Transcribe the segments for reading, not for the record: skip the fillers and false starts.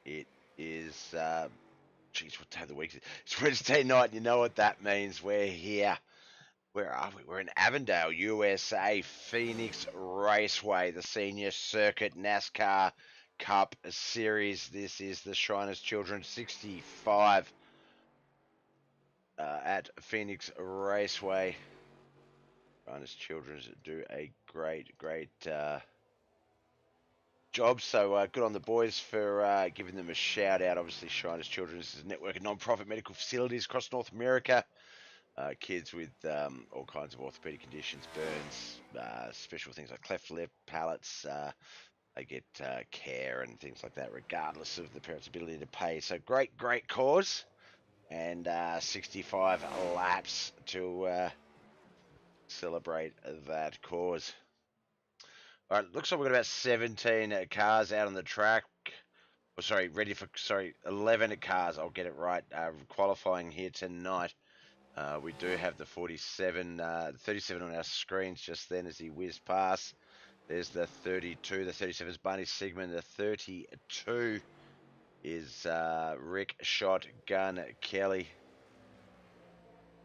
It is, geez, what day of the week is it? It's Wednesday night. You know what that means. We're here. Where are we? We're in Avondale, USA, Phoenix Raceway, the senior circuit NASCAR Cup series. This is the Shriners Children 65 at Phoenix Raceway. Shriners Children do a great job. So good on the boys for giving them a shout out. Obviously, Shriners Children's is a network of non-profit medical facilities across North America. Kids with all kinds of orthopedic conditions, burns, special things like cleft lip, palates. They get care and things like that, regardless of the parents' ability to pay. So great cause, and 65 laps to celebrate that cause. All right, looks like we've got about 17 cars out on the track. Oh, sorry, 11 cars. I'll get it right. Qualifying here tonight. We do have the 37 on our screens just then as he whizzed past. There's the 32. The 37 is Barney Sigmund. The 32 is Rick Shotgun Kelly.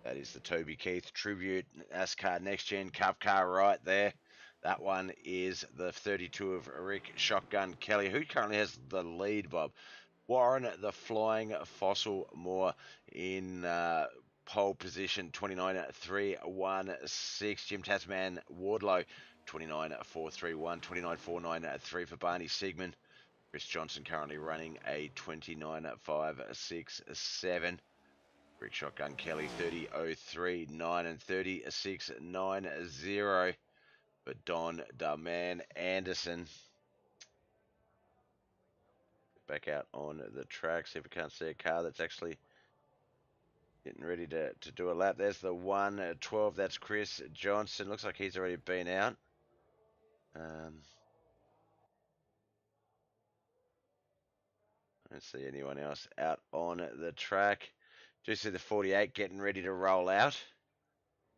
That is the Toby Keith Tribute NASCAR Next Gen Cup car right there. That one is the 32 of Rick Shotgun Kelly, who currently has the lead, Bob. Warren, the Flying Fossil Moore in pole position, 29.316. Jim Tasman Wardlow, 29.431. 29.493 for Barney Sigmund. Chris Johnson currently running a 29.567. Rick Shotgun Kelly, 30.039 and 36.90 for Don Darman Anderson. Back out on the track, see if we can't see a car that's actually getting ready to do a lap. There's the 1:12. That's Chris Johnson. Looks like he's already been out. I don't see anyone else out on the track. Do see the 48 getting ready to roll out.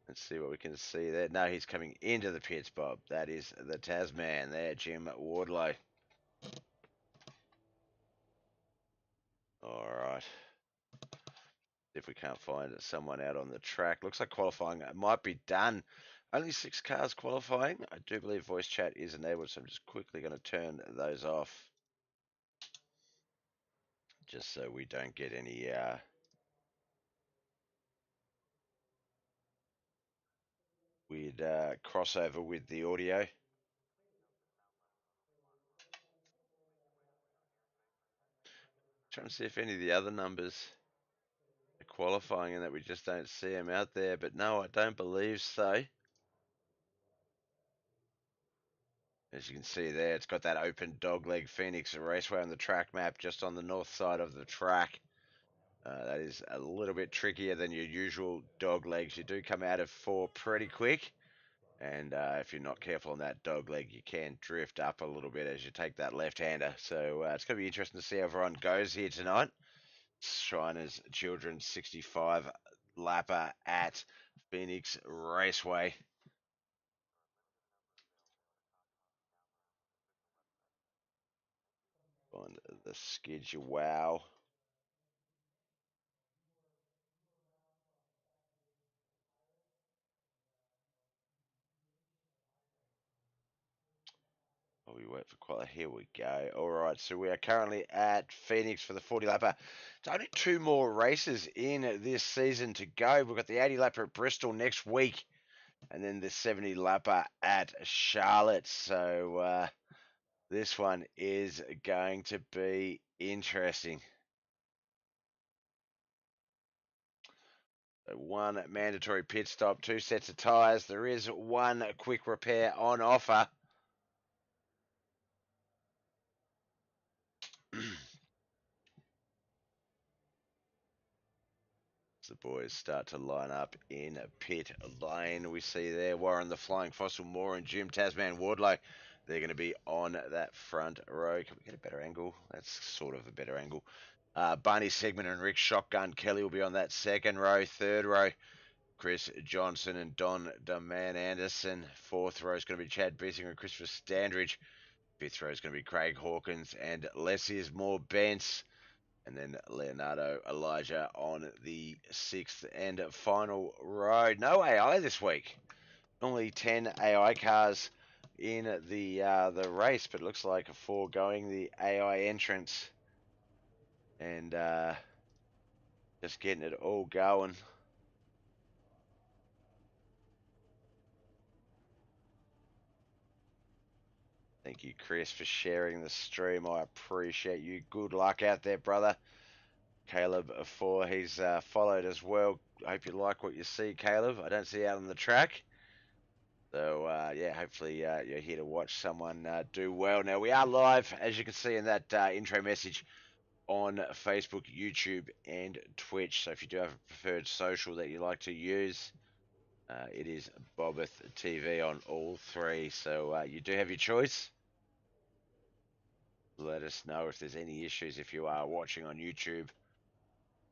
Let's see what we can see there. No, he's coming into the pits, Bob. That is the Tasman there, Jim Wardlow. All right. If we can't find someone out on the track. Looks like qualifying might be done. Only 6 cars qualifying. I do believe voice chat is enabled, so I'm just quickly going to turn those off. Just so we don't get any weird crossover with the audio. Trying to see if any of the other numbers are qualifying and that we just don't see them out there. But no, I don't believe so. As you can see there, it's got that open dogleg Phoenix Raceway on the track map just on the north side of the track. That is a little bit trickier than your usual dog legs. You do come out of 4 pretty quick. And if you're not careful on that dog leg, you can drift up a little bit as you take that left-hander. So it's going to be interesting to see how everyone goes here tonight. Shriners Children 65 lapper at Phoenix Raceway. On the schedule, wow. While we wait for quality, here we go. All right, so we are currently at Phoenix for the 40 lapper. It's only 2 more races in this season to go. We've got the 80 lapper at Bristol next week, and then the 70 lapper at Charlotte. So this one is going to be interesting. So 1 mandatory pit stop, 2 sets of tyres. There is 1 quick repair on offer. The boys start to line up in pit lane. We see there Warren the Flying Fossil Moore and Jim Tasman Wardlow. They're going to be on that front row. Can we get a better angle? That's sort of a better angle. Barney Sigmund and Rick Shotgun Kelly will be on that second row. Third row, Chris Johnson and Don Daman Anderson. Fourth row is going to be Chad Biesinger and Christopher Standridge. Fifth row is going to be Craig Hawkins and less is more Bence. And then Leonardo Elijah on the sixth and final row. No AI this week. Only 10 AI cars in the race, but it looks like foregoing the AI entrance and just getting it all going. Thank you, Chris, for sharing the stream. I appreciate you. Good luck out there, brother. Caleb, for he's followed as well. I hope you like what you see, Caleb. I don't see you out on the track. So, yeah, hopefully you're here to watch someone do well. Now, we are live, as you can see in that intro message, on Facebook, YouTube, and Twitch. So if you do have a preferred social that you like to use, it is Bobbeth TV on all three. So you do have your choice. Let us know if there's any issues if you are watching on YouTube,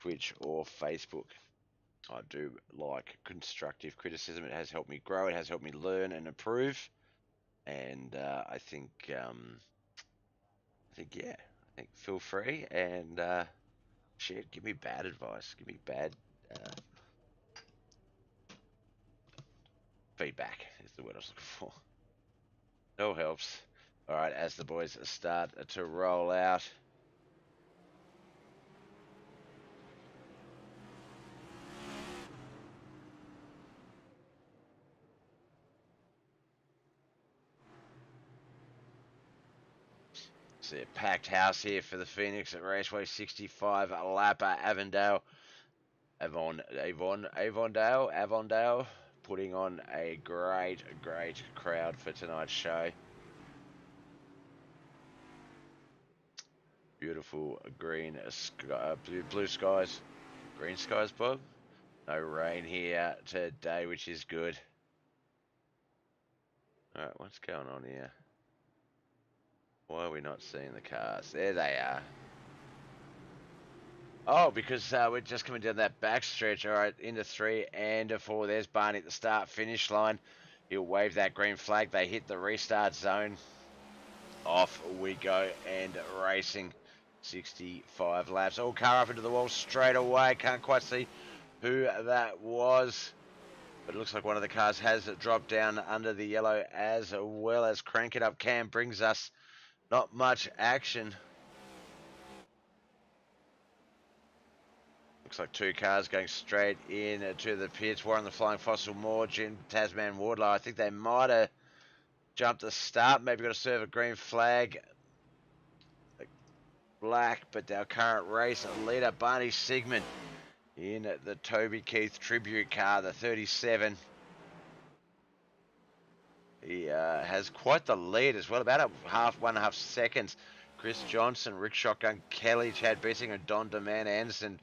Twitch, or Facebook. I do like constructive criticism. It has helped me grow. It has helped me learn and improve. And I think, yeah, I think feel free and share. Give me bad advice. Give me bad feedback. Is the word I was looking for. No helps. All right, as the boys start to roll out. See a packed house here for the Phoenix at Raceway 65 Lapper Avondale, putting on a great crowd for tonight's show. Beautiful green sky, blue skies, green skies, Bob. No rain here today, which is good. All right, what's going on here? Why are we not seeing the cars? There they are. Oh, because we're just coming down that back stretch. All right, into 3 and 4. There's Barney at the start-finish line. He'll wave that green flag. They hit the restart zone. Off we go and racing 65 laps. All car up into the wall straight away. Can't quite see who that was. But it looks like one of the cars has dropped down under the yellow as well as Crank It Up Cam brings us not much action. Looks like two cars going straight in to the pits. Warren the Flying Fossil, Moore, Jim Tasman, Wardlow. I think they might have jumped the start. Maybe got to serve a green flag. Black, but our current race leader, Barney Sigmund, in the Toby Keith Tribute car, the 37. He has quite the lead as well, about 1.5 seconds. Chris Johnson, Rick Shotgun Kelly, Chad Bissing, and Don DeMan Anderson.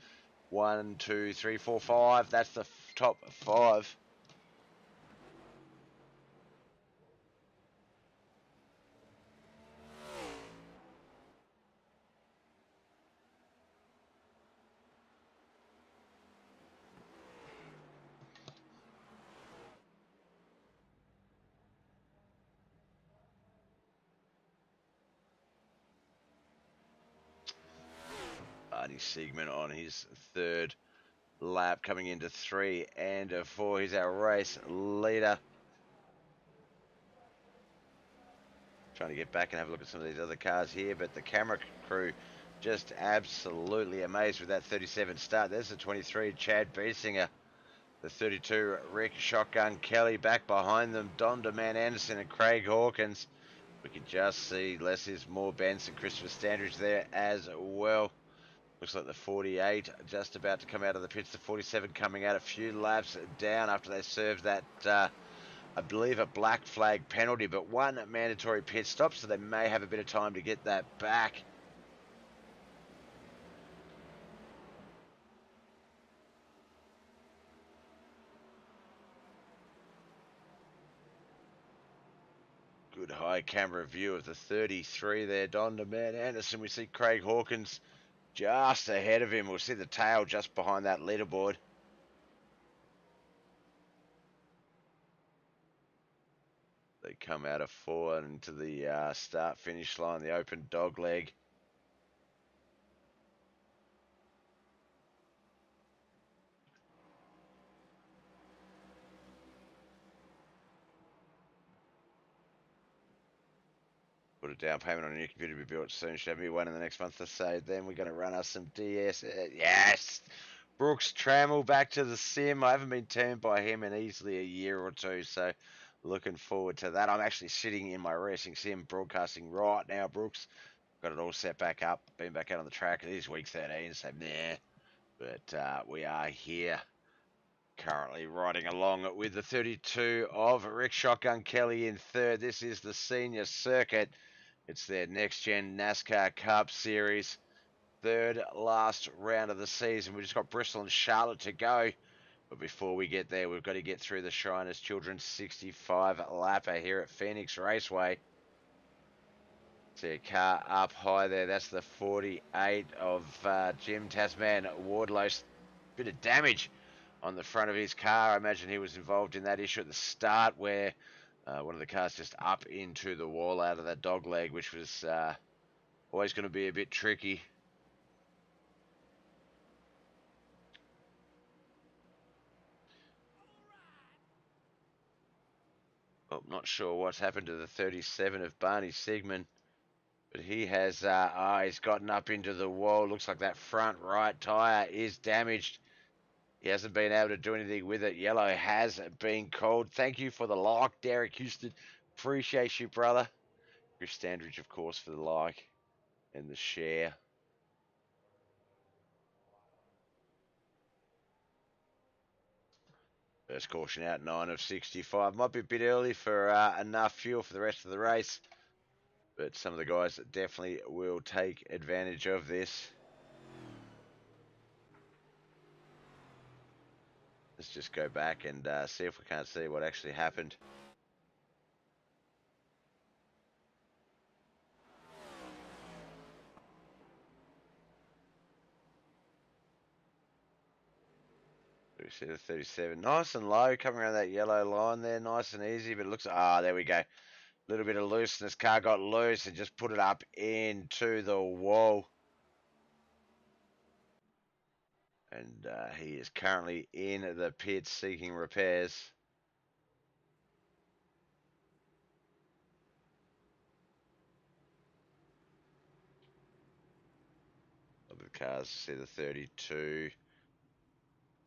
1, 2, 3, 4, 5. That's the top 5. Barney Sigmund on his third lap, coming into 3 and 4. He's our race leader. Trying to get back and have a look at some of these other cars here, but the camera crew just absolutely amazed with that 37 start. There's the 23, Chad Biesinger. The 32, Rick Shotgun Kelly. Back behind them, Don DeMan Anderson and Craig Hawkins. We can just see less is more Benson, Christopher Standridge there as well. Looks like the 48 just about to come out of the pits. The 47 coming out a few laps down after they served that, I believe, a black flag penalty, but one mandatory pit stop, so they may have a bit of time to get that back. Good high camera view of the 33 there, Don DeMan Anderson. We see Craig Hawkins just ahead of him. We'll see the tail just behind that leaderboard. The come out of 4 and into the start-finish line, the open dog leg. Put a down payment on a new computer to be built soon. Should have me one in the next month or so. Then we're going to run us some DS. Yes! Brooks Trammell back to the sim. I haven't been turned by him in easily a year or two, so looking forward to that. I'm actually sitting in my racing sim broadcasting right now, Brooks. Got it all set back up. Been back out on the track. It is week 13, so nah. But we are here currently riding along with the 32 of Rick Shotgun Kelly in third. This is the senior circuit. It's their next gen NASCAR Cup Series. Third last round of the season. We've just got Bristol and Charlotte to go. But before we get there, we've got to get through the Shriners Children's 65 lapper here at Phoenix Raceway. See a car up high there. That's the 48 of Jim Tasman Wardlow. Bit of damage on the front of his car. I imagine he was involved in that issue at the start where one of the cars just up into the wall out of that dog leg, which was always going to be a bit tricky. Well, not sure what's happened to the 37 of Barney Sigmund, but he has, he's gotten up into the wall. Looks like that front right tyre is damaged. He hasn't been able to do anything with it. Yellow has been called. Thank you for the like, Derek Houston. Appreciate you, brother. Chris Standridge, of course, for the like and the share. First caution out, 9 of 65. Might be a bit early for enough fuel for the rest of the race, but some of the guys definitely will take advantage of this. Let's just go back and see if we can't see what actually happened. We see the 37, nice and low, coming around that yellow line there, nice and easy, but it looks, there we go. A little bit of looseness, car got loose and just put it up into the wall. And he is currently in the pits seeking repairs. Look at the cars, see the 32,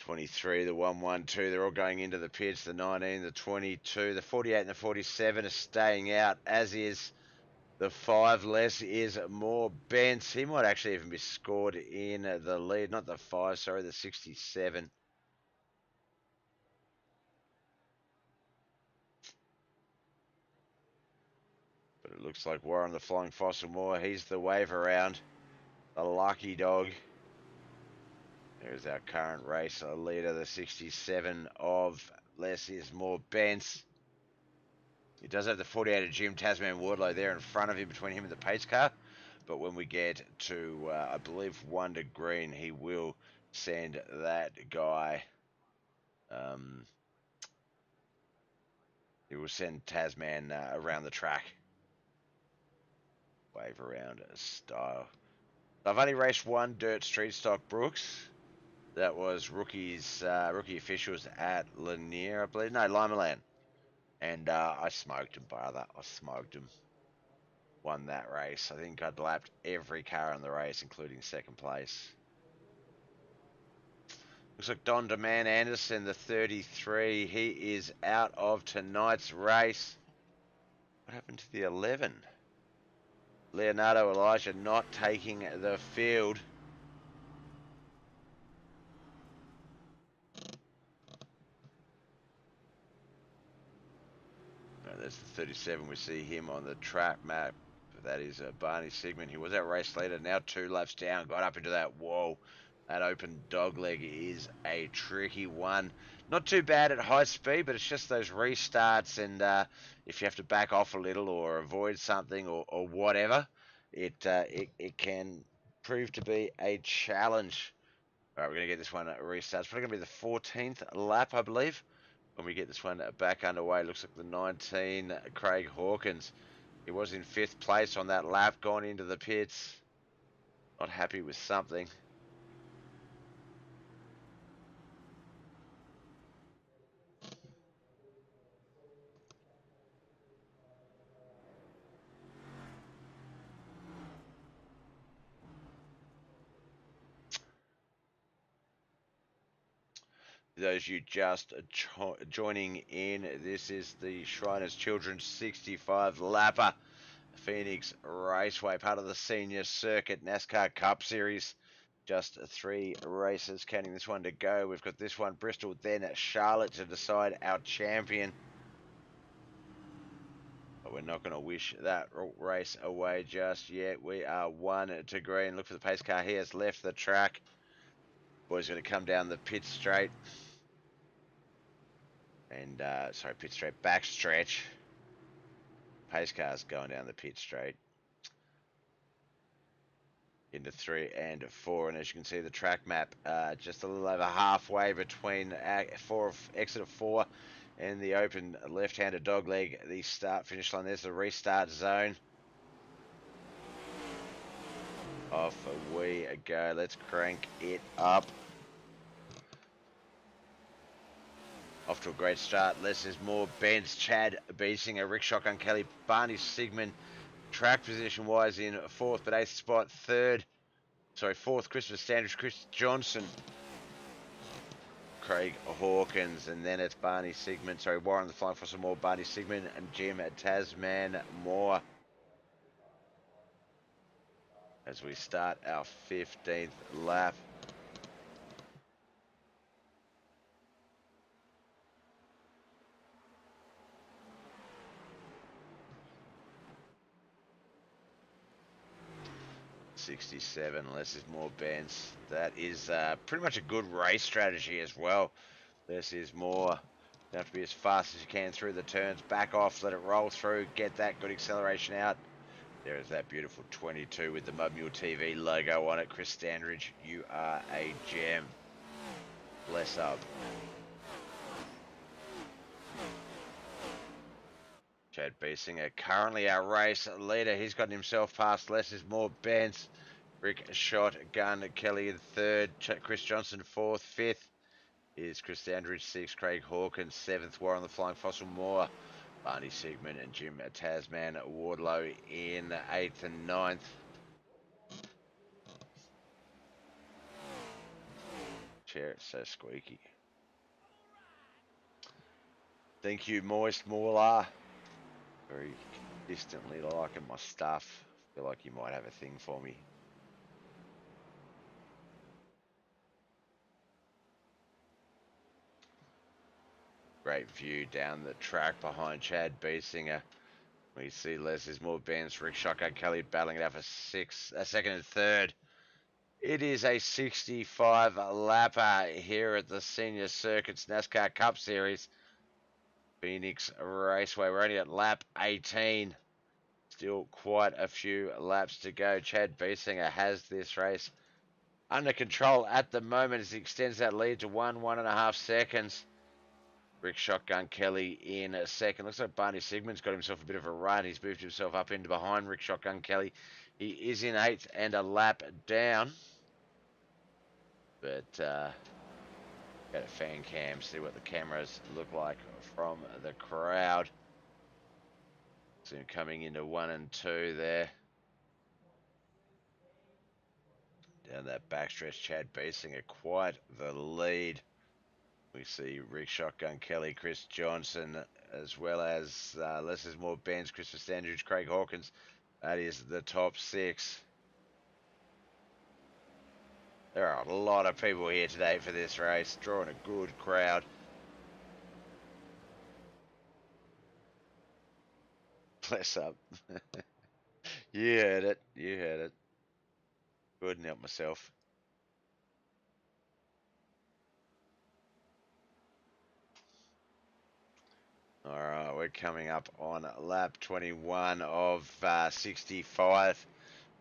23, the 112, they're all going into the pits. The 19, the 22, the 48 and the 47 are staying out, as is the 5. Less is more Bents. He might actually even be scored in the lead. Not the 5, sorry, the 67. But it looks like Warren the Flying Fossil Moore, he's the wave around. The lucky dog. There's our current race leader, the 67 of Less is More Bents. He does have the 48 of Jim Tasman Wardlow there in front of him, between him and the pace car. But when we get to, I believe, Wonder Green, he will send that guy. He will send Tasman around the track. Wave around style. I've only raced one dirt street stock, Brooks. That was rookie officials at Lanier, I believe. No, Limaland. And I smoked him, brother. I smoked him. Won that race. I think I'd lapped every car in the race, including second place. Looks like Don DeMan Anderson, the 33. He is out of tonight's race. What happened to the 11? Leonardo Elijah not taking the field. There's the 37. We see him on the track map. That is Barney Sigmund. He was our race leader. Now 2 laps down. Got up into that wall. That open dog leg is a tricky one. Not too bad at high speed, but it's just those restarts, and if you have to back off a little or avoid something or whatever, it can prove to be a challenge. All right, we're going to get this one at restart. It's probably going to be the 14th lap, I believe, when we get this one back underway. Looks like the 19, Craig Hawkins. He was in 5th place on that lap, gone into the pits. Not happy with something. Those you just joining in, this is the Shriners Children's 65 lapper, Phoenix Raceway, part of the senior circuit NASCAR Cup Series. Just 3 races, counting this one to go. We've got this one, Bristol, then Charlotte to decide our champion. But we're not going to wish that race away just yet. We are 1 to green. Look for the pace car. He has left the track. Boy's going to come down the pit straight. And, sorry, pit straight, back stretch. Pace car's going down the pit straight. Into 3 and 4. And as you can see, the track map just a little over halfway between exit of 4 and the open left-handed dogleg. The start-finish line, there's the restart zone. Off we go. Let's crank it up. Off to a great start. Less is more. Benz, Chad Beesinger, Rick Shotgun Kelly, Barney Sigmund. Track position wise in 4th, but 8th spot. 3rd, sorry, 4th, Christopher Standridge, Chris Johnson, Craig Hawkins, and then it's Barney Sigmund. Sorry, Warren the Flying Fossil Moore, Barney Sigmund, and Jim Tasman Moore. As we start our 15th lap. .67, less is more Benz. That is pretty much a good race strategy as well. Less is more. You have to be as fast as you can through the turns. Back off, let it roll through, get that good acceleration out. There is that beautiful 22 with the Mud Mule TV logo on it. Chris Standridge, you are a gem. Bless up. Chad Beesinger, currently our race leader. He's gotten himself past less is more Benz. Rick Shotgun Kelly in 3rd. Chris Johnson 4th. 5th is Chris Standridge. 6th, Craig Hawkins. 7th, Warren the Flying Fossil Moore. Barney Sigmund and Jim Tasman Wardlow in 8th and 9th. Chair, it's so squeaky. Thank you, Moist Moolah. Very consistently liking my stuff. Feel like you might have a thing for me. Great view down the track behind Chad Beesinger. We see Les is more Benz, Rick Shotgun Kelly battling it out for 2nd and 3rd. It is a 65 lapper here at the Senior Circuits NASCAR Cup Series. Phoenix Raceway. We're only at lap 18. Still quite a few laps to go. Chad Beesinger has this race under control at the moment as he extends that lead to 1.5 seconds. Rick Shotgun Kelly in 2nd. Looks like Barney Sigmund's got himself a bit of a run. He's moved himself up into behind Rick Shotgun Kelly. He is in 8th and a lap down. But go to fan cam, see what the cameras look like from the crowd. So coming into 1 and 2 there. Down that backstretch, Chad Beesinger quite the lead. We see Rick Shotgun Kelly, Chris Johnson, as well as less is more Benz, Christopher Standridge, Craig Hawkins. That is the top 6. There are a lot of people here today for this race, drawing a good crowd. Bless up. You heard it. You heard it. Couldn't help myself. All right, we're coming up on lap 21 of 65.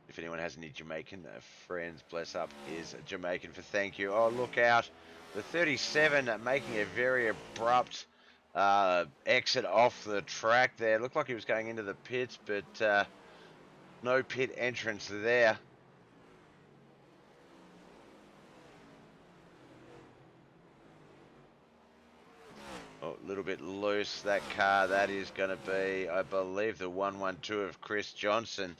If anyone has any Jamaican friends, bless up, is Jamaican for thank you. Oh, look out. The 37 making a very abrupt exit off the track there. Looked like he was going into the pits, but no pit entrance there. Oh, a little bit loose, that car. That is going to be, I believe, the 112 of Chris Johnson.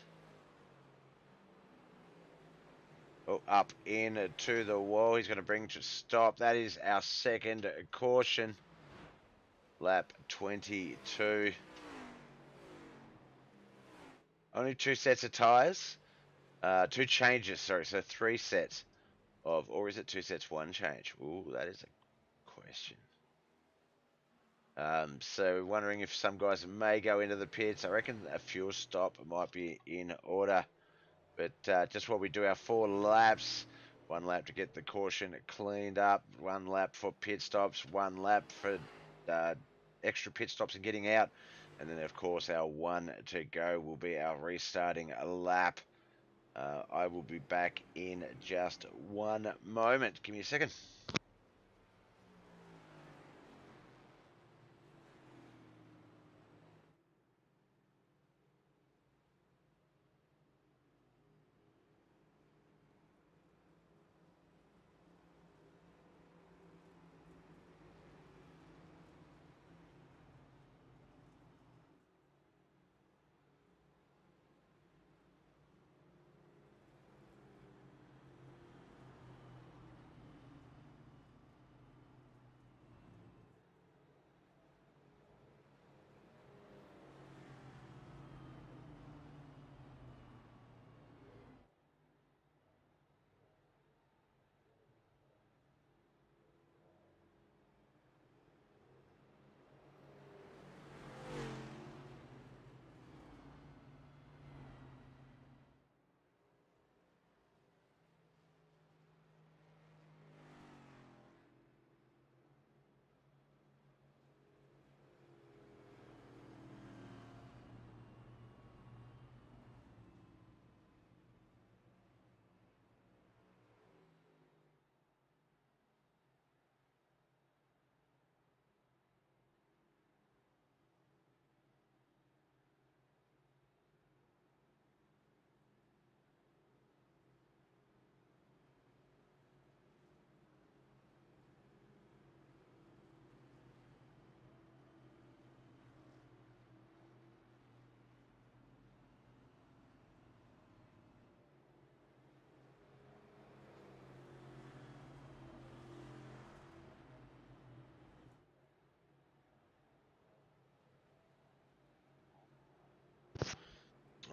Oh, up in to the wall. He's going to bring to stop. That is our second caution. Lap 22. Only 2 sets of tyres. 2 changes, sorry. So 3 sets of, or is it 2 sets, 1 change? Ooh, that is a question. So wondering if some guys may go into the pits. I reckon a fuel stop might be in order. But just while we do our 4 laps, 1 lap to get the caution cleaned up, 1 lap for pit stops, 1 lap for extra pit stops and getting out. And then, of course, our 1 to go will be our restarting lap. I will be back in just 1 moment. Give me a second.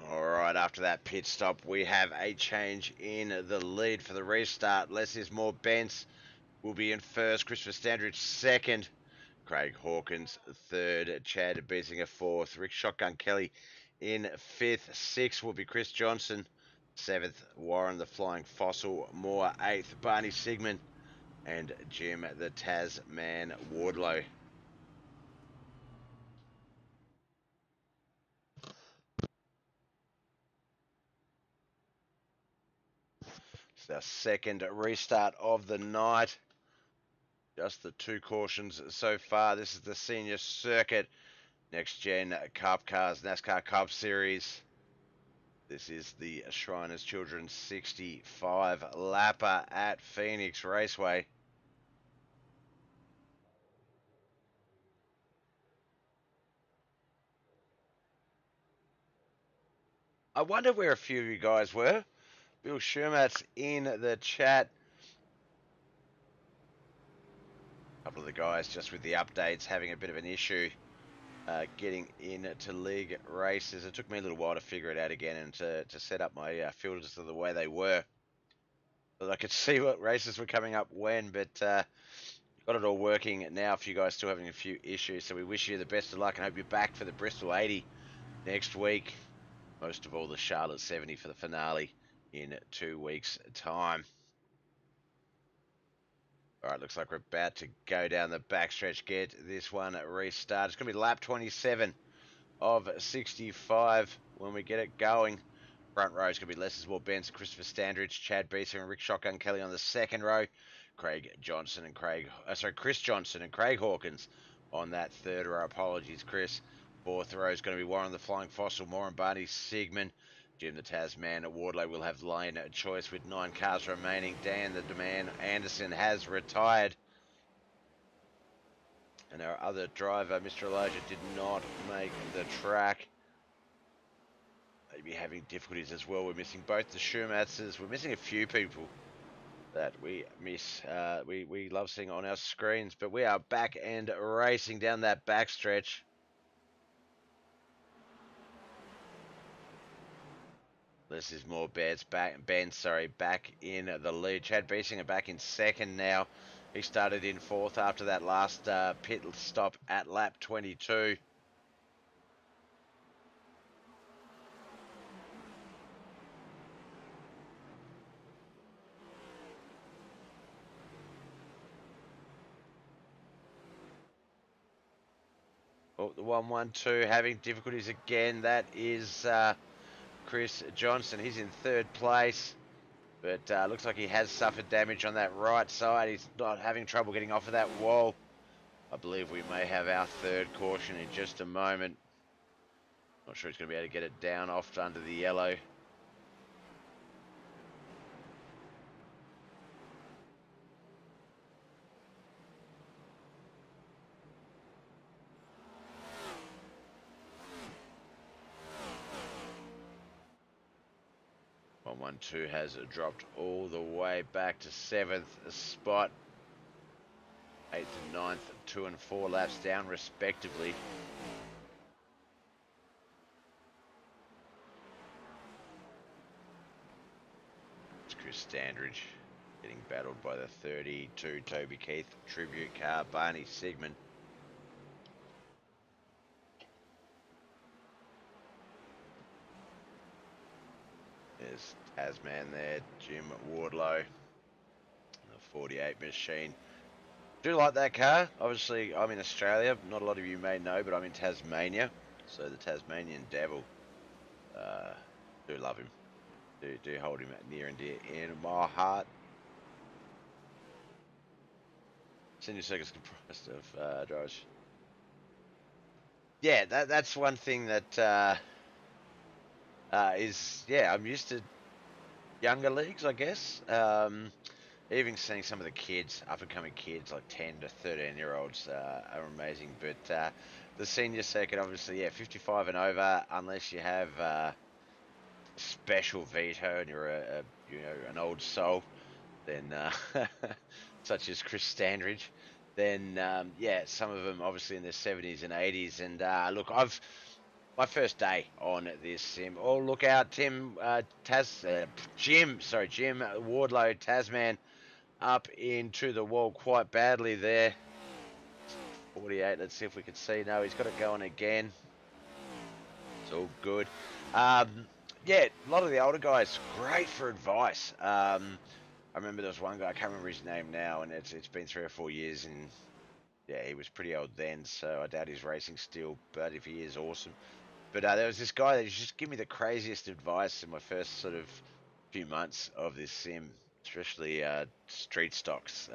All right, after that pit stop, we have a change in the lead for the restart. Less is more. Bence will be in first. Christopher Standridge second. Craig Hawkins third. Chad Beesinger fourth. Rick Shotgun Kelly in fifth. Sixth will be Chris Johnson. Seventh, Warren the Flying Fossil Moore. Eighth, Barney Sigmund. And Jim the Tasman Wardlow. It's our second restart of the night. Just the 2 cautions so far. This is the senior circuit. Next Gen Cup Cars, NASCAR Cup Series. This is the Shriners Children's 65 lapper at Phoenix Raceway. I wonder where a few of you guys were. Bill Schumert's in the chat. A couple of the guys just with the updates having a bit of an issue getting into league races. It took me a little while to figure it out again and to set up my filters to the way they were. So I could see what races were coming up when, but got it all working now for you guys still having a few issues. So we wish you the best of luck and hope you're back for the Bristol 80 next week. Most of all, the Charlotte 70 for the finale in 2 weeks' time. All right, looks like we're about to go down the backstretch, get this one restarted. It's going to be lap 27 of 65 when we get it going. Front row is going to be Les More Benz, Christopher Standridge, Chad Beeser, and Rick Shotgun Kelly on the second row. Chris Johnson and Craig Hawkins on that third row. Apologies, Chris. Fourth row is going to be Warren the Flying Fossil, Moore and Barney Sigmund. Jim the Tasman at Wardlow will have lane choice with 9 cars remaining. Dan the Demand Anderson has retired. And our other driver, Mr. Elijah, did not make the track. Maybe having difficulties as well. We're missing both the Schumatzers. We're missing a few people that we miss. We love seeing on our screens. But we are back and racing down that backstretch. This is more back in the lead. Chad Biesinger back in second now. He started in fourth after that last pit stop at lap 22. Oh, the 112 having difficulties again. That is Chris Johnson. He's in third place, but looks like he has suffered damage on that right side. He's not having trouble getting off of that wall. I believe we may have our third caution in just a moment. Not sure he's going to be able to get it down off under the yellow. 112 has dropped all the way back to 7th spot. 8th and 9th, 2 and 4 laps down respectively. It's Chris Standridge getting battled by the 32 Toby Keith tribute car, Barney Sigmund. There's Tasman there, Jim Wardlow, the 48 machine. Do like that car. Obviously, I'm in Australia. Not a lot of you may know, but I'm in Tasmania. So the Tasmanian Devil, do love him. Do hold him near and dear in my heart. Senior circuit's comprised of drivers. Yeah, that's one thing that is, yeah, I'm used to younger leagues, I guess. Even seeing some of the kids, up-and-coming kids, like 10 to 13-year-olds, are amazing. But the senior circuit, obviously, yeah, 55 and over, unless you have special veto and you're an old soul, then such as Chris Standridge, then yeah, some of them obviously in their 70s and 80s. And look, my first day on this sim. Oh, look out, Jim Wardlow, Tasman, up into the wall quite badly there. 48, let's see if we can see. No, he's got it going again. It's all good. Yeah, a lot of the older guys, great for advice. I remember there was one guy, I can't remember his name now, and it's been 3 or 4 years, and yeah, he was pretty old then, so I doubt he's racing still, but if he is, awesome. But there was this guy that just gave me the craziest advice in my first sort of few months of this sim, especially street stocks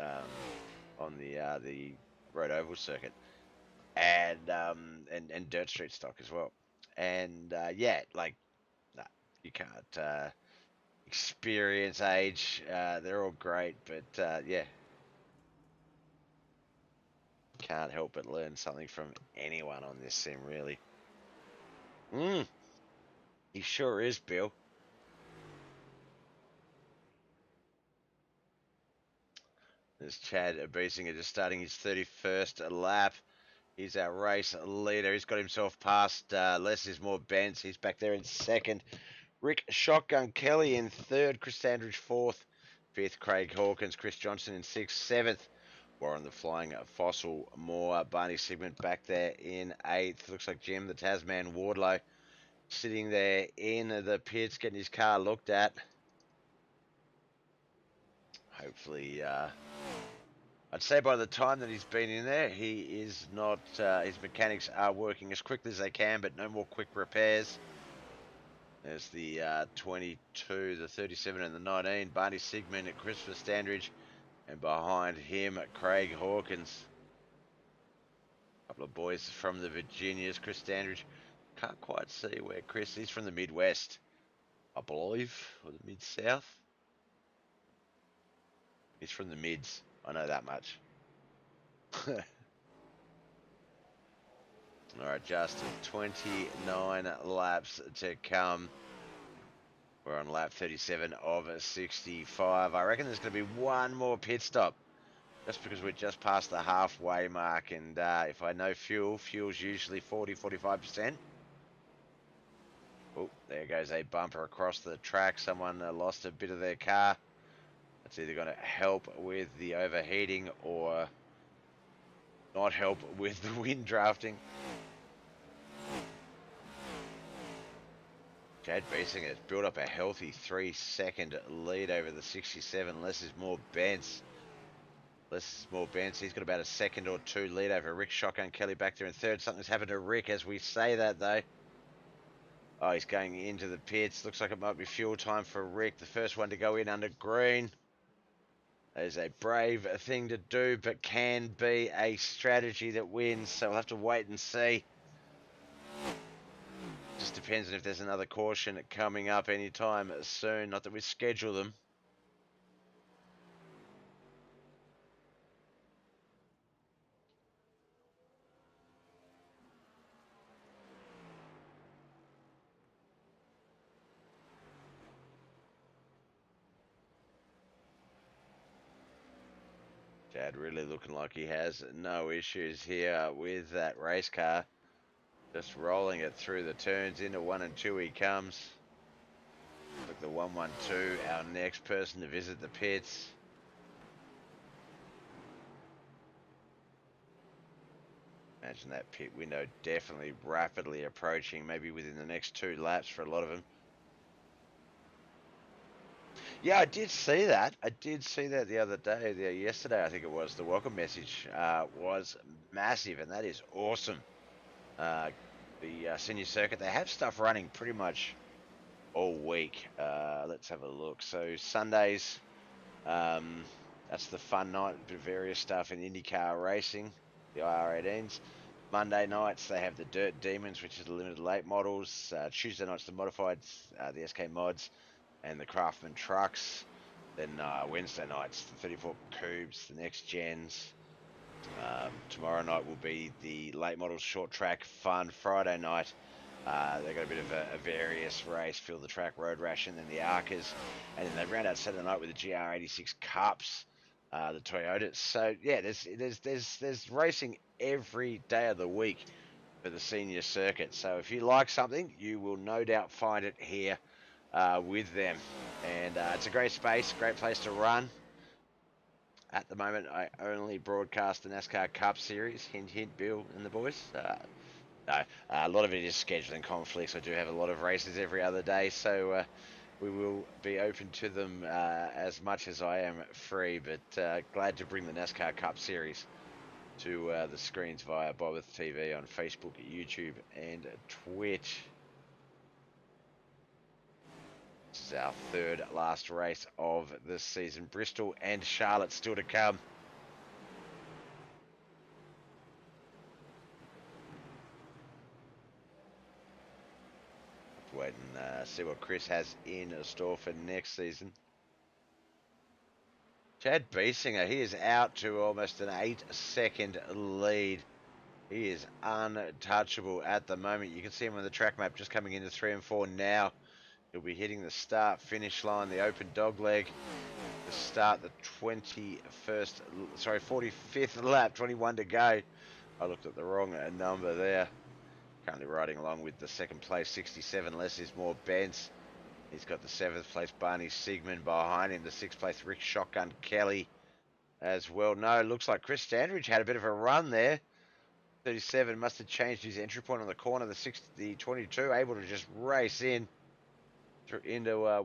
on the road oval circuit, and dirt street stock as well. And yeah, like, nah, you can't. Experience, age, they're all great, but yeah, can't help but learn something from anyone on this sim, really. He sure is, Bill. There's Chad Biesinger just starting his 31st lap. He's our race leader. He's got himself past less is more Benz. He's back there in second. Rick Shotgun Kelly in third. Chris Sandridge fourth. Fifth, Craig Hawkins. Chris Johnson in sixth. Seventh, Warren the Flying Fossil. Moore. Barney Sigmund back there in eighth. Looks like Jim the Tasman Wardlow sitting there in the pits getting his car looked at. Hopefully, I'd say by the time that he's been in there, he is not, his mechanics are working as quickly as they can, but no more quick repairs. There's the 22, the 37 and the 19, Barney Sigmund at Christopher Standridge, and behind him, Craig Hawkins. A couple of boys from the Virginias. Chris Standridge. Can't quite see where Chris is. From the Midwest, I believe, or the Mid-South. He's from the Mids. I know that much. Alright, just 29 laps to come. We're on lap 37 of 65. I reckon there's going to be one more pit stop. Just because we're just past the halfway mark. And if I know fuel's usually 40-45%. Oh, there goes a bumper across the track. Someone lost a bit of their car. That's either going to help with the overheating or not help with the wind drafting. Chad Beesinger has built up a healthy 3-second lead over the 67. Less is more Bence. He's got about a second or two lead over Rick Shotgun Kelly back there in third. Something's happened to Rick as we say that, though. Oh, he's going into the pits. Looks like it might be fuel time for Rick. The first one to go in under green. That is a brave thing to do, but can be a strategy that wins. So we'll have to wait and see. Just depends on if there's another caution coming up anytime soon. Not that we schedule them. Chad really looking like he has no issues here with that race car. Just rolling it through the turns. Into 1 and 2 he comes. Look, the 112, our next person to visit the pits. Imagine that pit window definitely rapidly approaching, maybe within the next 2 laps for a lot of them. Yeah, I did see that. I did see that the other day. Yesterday, I think it was. The welcome message was massive, and that is awesome. The senior circuit, they have stuff running pretty much all week. Let's have a look. So Sundays, that's the fun night. Various stuff in IndyCar racing, the IR18s. Monday nights, they have the Dirt Demons, which is the limited late models. Tuesday nights, the modifieds, the SK mods, and the Craftsman trucks. Then Wednesday nights, the 34 Coubes, the next gens. Tomorrow night will be the late models short track fun. Friday night, they got a bit of a various race, fill the track, road rash, and then the Arcas, and then they round out Saturday night with the GR86 Cups, the Toyotas. So yeah, there's racing every day of the week for the senior circuit. So if you like something, you will no doubt find it here with them, and it's a great space, great place to run. At the moment, I only broadcast the Nascar Cup Series. Hint, hint, Bill and the boys. No, a lot of it is scheduling conflicts. I do have a lot of races every other day, so we will be open to them as much as I am free. But glad to bring the Nascar Cup Series to the screens via Bobith TV on Facebook, YouTube, and Twitch. This is our third last race of the season. Bristol and Charlotte still to come. Wait and see what Chris has in store for next season. Chad Beesinger, he is out to almost an 8-second lead. He is untouchable at the moment. You can see him on the track map just coming into 3 and 4 now. He'll be hitting the start-finish line, the open dog leg, to start the 45th lap, 21 to go. I looked at the wrong number there. Currently riding along with the second place, 67, less is more Bence. He's got the 7th place Barney Sigmund behind him, the 6th place Rick Shotgun Kelly as well. No, looks like Chris Standridge had a bit of a run there. 37 must have changed his entry point on the corner. The 22 able to just race into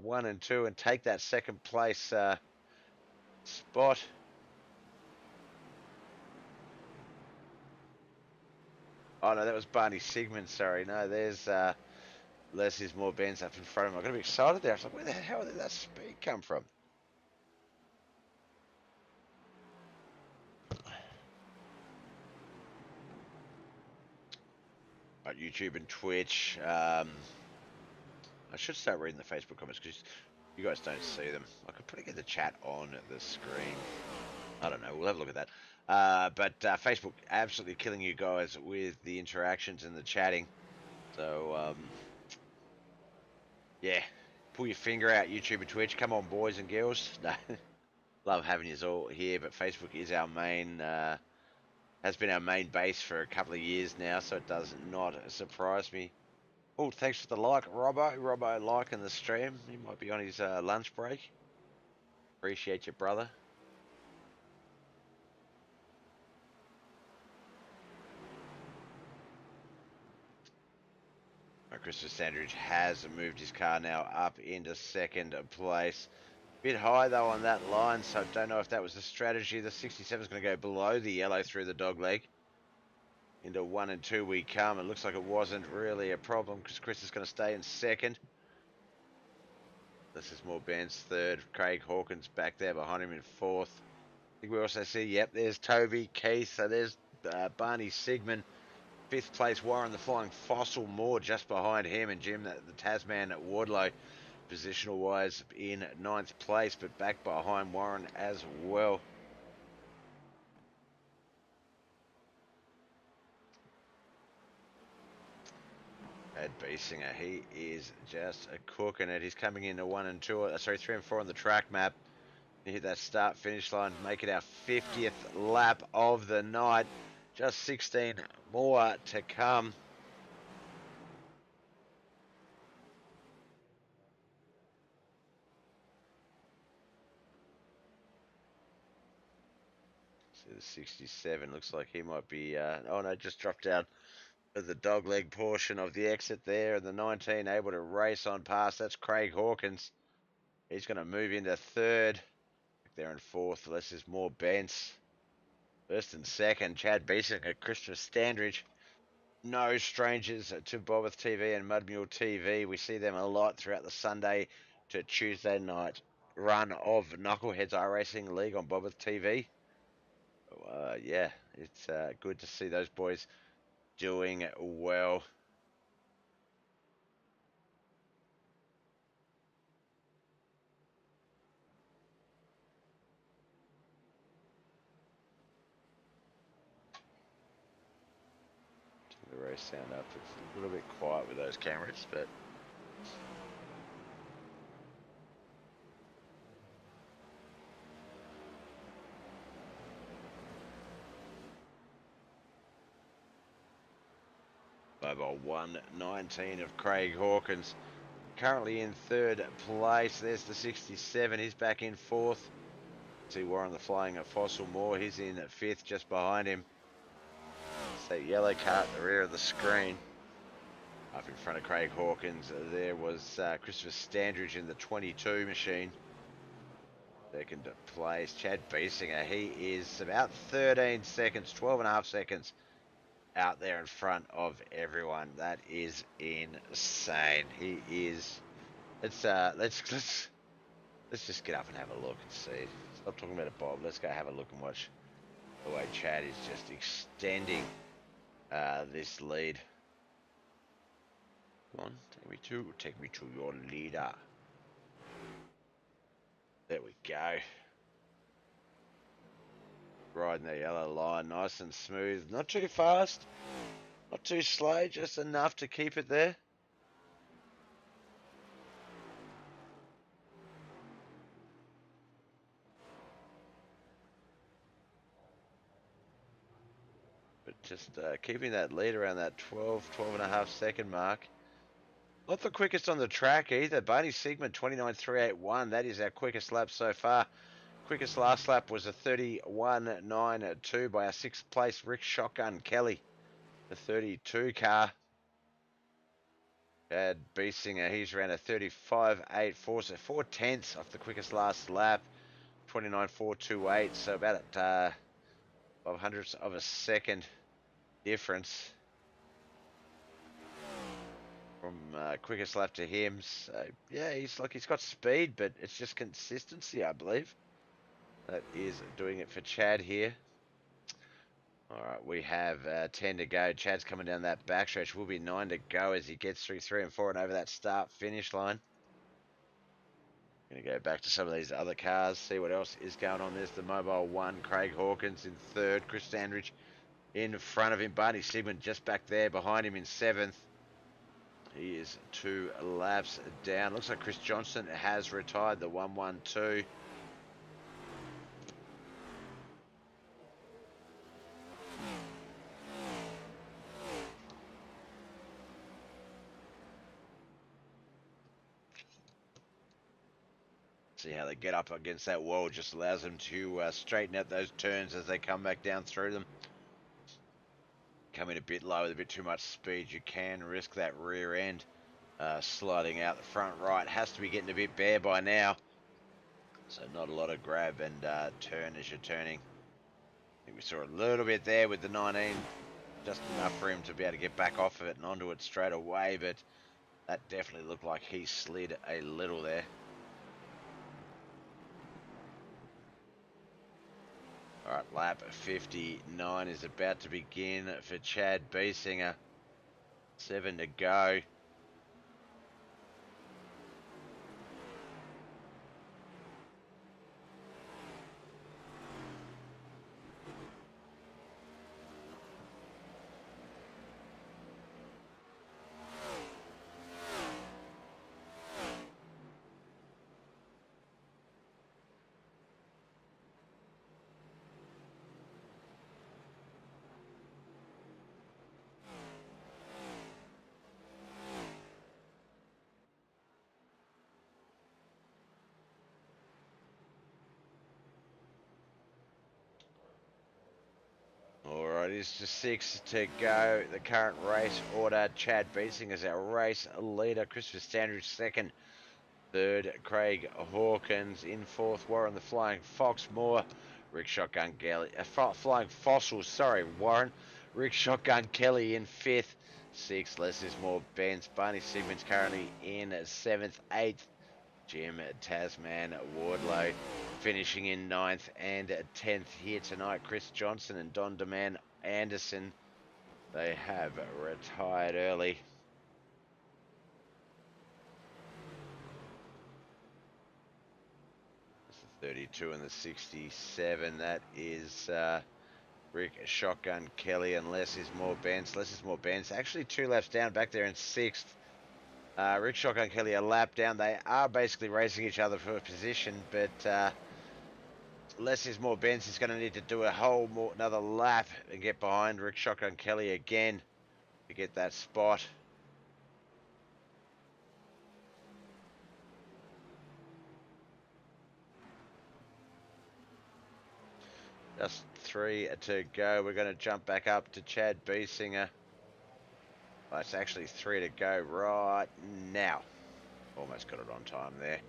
1 and 2 and take that second place spot. Oh no, that was Barney Sigmund, sorry. No, there's less is more Benz up in front of him. I'm going to be excited there. I was like, where the hell did that speed come from? Right, YouTube and Twitch. I should start reading the Facebook comments because you guys don't see them. I could probably get the chat on the screen. I don't know. We'll have a look at that. But Facebook absolutely killing you guys with the interactions and the chatting. So yeah, pull your finger out, YouTube and Twitch. Come on, boys and girls. No, love having you all here. But Facebook is our main, has been our main base for a couple of years now, so it does not surprise me. Oh, thanks for the like, Robbo. Robbo liking the stream. He might be on his lunch break. Appreciate you, brother. Christopher Sandridge has moved his car now up into second place. Bit high though on that line, so I don't know if that was the strategy. The 67 is going to go below the yellow through the dog leg. Into 1 and 2 we come. It looks like it wasn't really a problem because Chris is going to stay in second. This is more Ben's third. Craig Hawkins back there behind him in fourth. I think we also see, yep, there's Toby Keith. So there's Barney Sigmund. Fifth place, Warren the Flying Fossil Moore just behind him, and Jim, the Tasman at Wardlow, positional wise in ninth place, but back behind Warren as well. Ed Biesinger, he is just a cooking it. He's coming into 1 and 2, sorry, 3 and 4 on the track map. You hit that start finish line, make it our 50th lap of the night. Just 16 more to come. See the 67 looks like he might be. Oh no, just dropped out of the dogleg portion of the exit there. And the 19 able to race on past. That's Craig Hawkins. He's going to move into third. There in fourth. This is more Bence. First and second, Chad Beesinger, Christopher Standridge. No strangers to Bobith TV and Mudmule TV. We see them a lot throughout the Sunday to Tuesday night run of Knuckleheads iRacing League on Bobith TV. Yeah, it's good to see those boys doing well. Turn the race sound up. It's a little bit quiet with those cameras, but mobile 119 of Craig Hawkins. Currently in third place. There's the 67. He's back in fourth. See Warren the Flying at Fossil Moore. He's in fifth just behind him. It's that yellow car at the rear of the screen. Up in front of Craig Hawkins, there was Christopher Standridge in the 22 machine. Second place, Chad Beesinger. He is about 13 seconds, 12 and a half seconds out there in front of everyone. That is insane. He is. Let's just get up and have a look and see. Stop talking about it, Bob. Let's go have a look and watch the way Chad is just extending this lead. Come on, take me to your leader. There we go. Riding the yellow line, nice and smooth. Not too fast, not too slow, just enough to keep it there. But just keeping that lead around that 12 and a half second mark. Not the quickest on the track either. Barney Sigmund 29.381. That is our quickest lap so far. Quickest last lap was a 31.92 by our sixth place Rick Shotgun Kelly. The 32 car. Chad Beesinger, he's around a 35.84, so 4/10 off the quickest last lap. 29.428, so about 500ths of a second difference from quickest lap to him. So yeah, he's got speed, but it's just consistency, I believe. That is doing it for Chad here. All right, we have 10 to go. Chad's coming down that backstretch. Will be 9 to go as he gets through 3 and 4 and over that start-finish line. Going to go back to some of these other cars, see what else is going on. There's the Mobile 1, Craig Hawkins in third, Chris Sandridge in front of him, Barney Sigmund just back there behind him in seventh. He is 2 laps down. Looks like Chris Johnson has retired the 112. See how they get up against that wall. Just allows them to straighten out those turns as they come back down through them. Coming a bit low with a bit too much speed, you can risk that rear end sliding out the front right. Has to be getting a bit bare by now. So not a lot of grab and turn as you're turning. I think we saw a little bit there with the 19. Just enough for him to be able to get back off of it and onto it straight away. But that definitely looked like he slid a little there. All right, lap 59 is about to begin for Chad Biesinger. 7 to go. Alright, it's just 6 to go. The current race order. Chad Biesinger is our race leader. Christopher Standridge second. Third, Craig Hawkins. In fourth, Warren the Flying Fox. Moore. Rick Shotgun Kelly. Flying Fossils, sorry, Warren. Rick Shotgun Kelly in fifth. Sixth, less is more. Benz. Barney Sigmund's currently in seventh. Eighth, Jim Tasman Wardlow finishing in 9th and 10th here tonight. Chris Johnson and Don DeMan Anderson, they have retired early. That's the 32 and the 67. That is Rick Shotgun Kelly and less is more Benz. Less is more Benz. Actually 2 laps down back there in 6th. Rick Shotgun Kelly a lap down. They are basically racing each other for a position, but less is more. Benz is going to need to do another lap and get behind Rick Shotgun Kelly again to get that spot. Just 3 to go. We're going to jump back up to Chad Biesinger. Well, it's actually 3 to go right now. Almost got it on time there.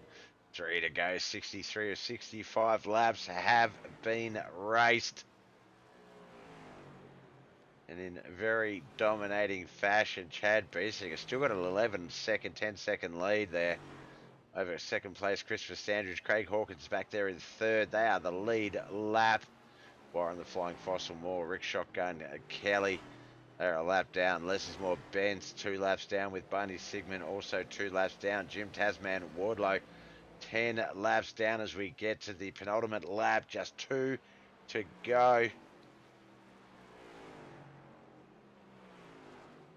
3 to go. 63 or 65 laps have been raced. And in very dominating fashion, Chad Biesinger still got an 11-second, 10-second lead there over second place. Christopher Standridge, Craig Hawkins back there in third. They are the lead lap. Warren the Flying Fossil, Moore, Rick Shotgun, Kelly. They're a lap down. Less is more. Benz 2 laps down with Barney Sigmund also 2 laps down. Jim Tasman Wardlow 10 laps down as we get to the penultimate lap. Just 2 to go.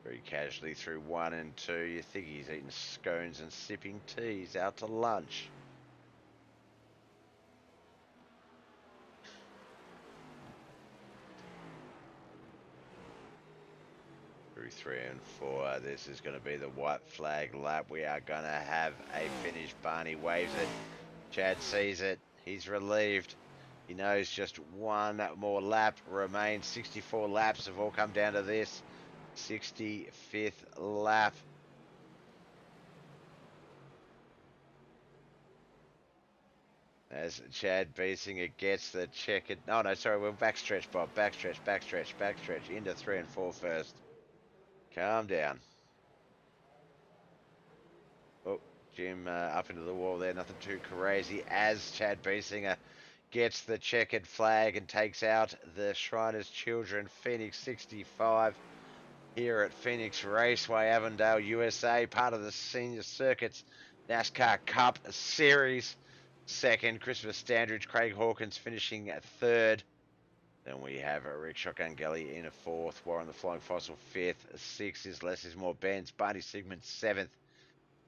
Very casually through 1 and 2. You think he's eating scones and sipping teas out to lunch. Through 3 and 4. This is going to be the white flag lap. We are going to have a finish. Barney waves it. Chad sees it. He's relieved. He knows just 1 more lap remains. 64 laps have all come down to this. 65th lap. As Chad Biesinger gets the check. Oh, no, sorry, we're backstretch, Bob. Backstretch. Into 3 and 4 first. Calm down. Oh, Jim up into the wall there. Nothing too crazy as Chad Biesinger gets the checkered flag and takes out the Shriners Children Phoenix 65 here at Phoenix Raceway, Avondale, USA, part of the Senior Circuits NASCAR Cup Series. Second, Christopher Standridge, Craig Hawkins finishing at third. Then we have Rick Shotgun Gully in a fourth, Warren the Flying Fossil fifth, sixth is Less is More Benz, Barney Sigmund seventh,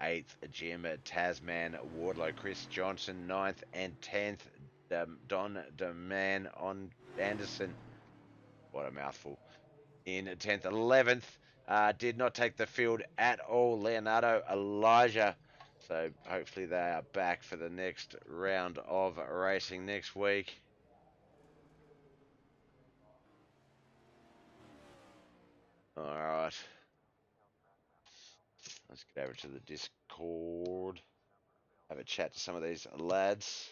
eighth Jim Tasman Wardlow, Chris Johnson ninth, and 10th Don DeMan on Anderson. What a mouthful. In 10th, 11th, did not take the field at all, Leonardo Elijah. So hopefully they are back for the next round of racing next week. All right. Let's get over to the Discord. Have a chat to some of these lads.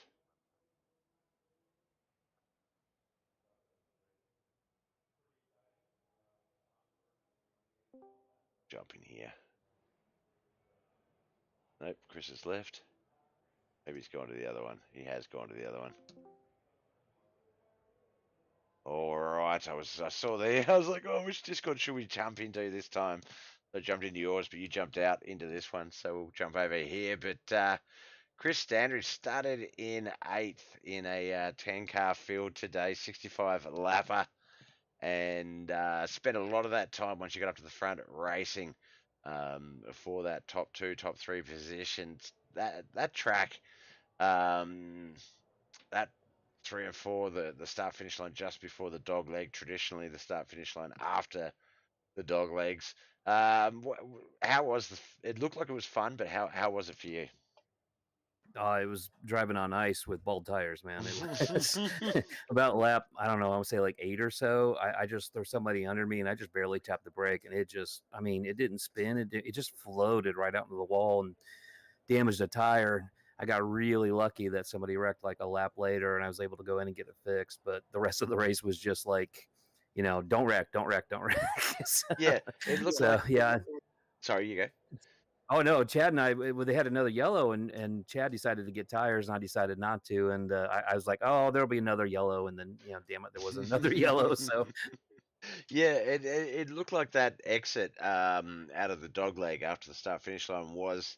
Jump in here. Nope, Chris has left. Maybe he's gone to the other one. He has gone to the other one. All right, I saw there. I was like, oh, which Discord should we jump into this time? So I jumped into yours, but you jumped out into this one, so we'll jump over here. But Chris Standridge started in 8th in a 10-car field today, 65 lapper, and spent a lot of that time once you got up to the front racing for that top 2, top 3 positions. That track, that 3 and 4, the start finish line just before the dog leg. Traditionally, the start finish line after the dog legs. How was it? Looked like it was fun, but how was it for you? It was driving on ice with bald tires, man. It was about lap, I don't know, I would say like 8 or so. I just, there was somebody under me and I just barely tapped the brake and it just, I mean, it didn't spin. It just floated right out into the wall and damaged a tire. I got really lucky that somebody wrecked like a lap later and I was able to go in and get it fixed. But the rest of the race was just like, don't wreck, don't wreck, don't wreck. Yeah, it looked So like. yeah. Sorry, you go. Oh no, Chad and I, they had another yellow, and Chad decided to get tires, and I decided not to, and I was like, oh, there'll be another yellow, and then damn it, there was another yellow. So Yeah, it looked like that exit out of the dog leg after the start finish line was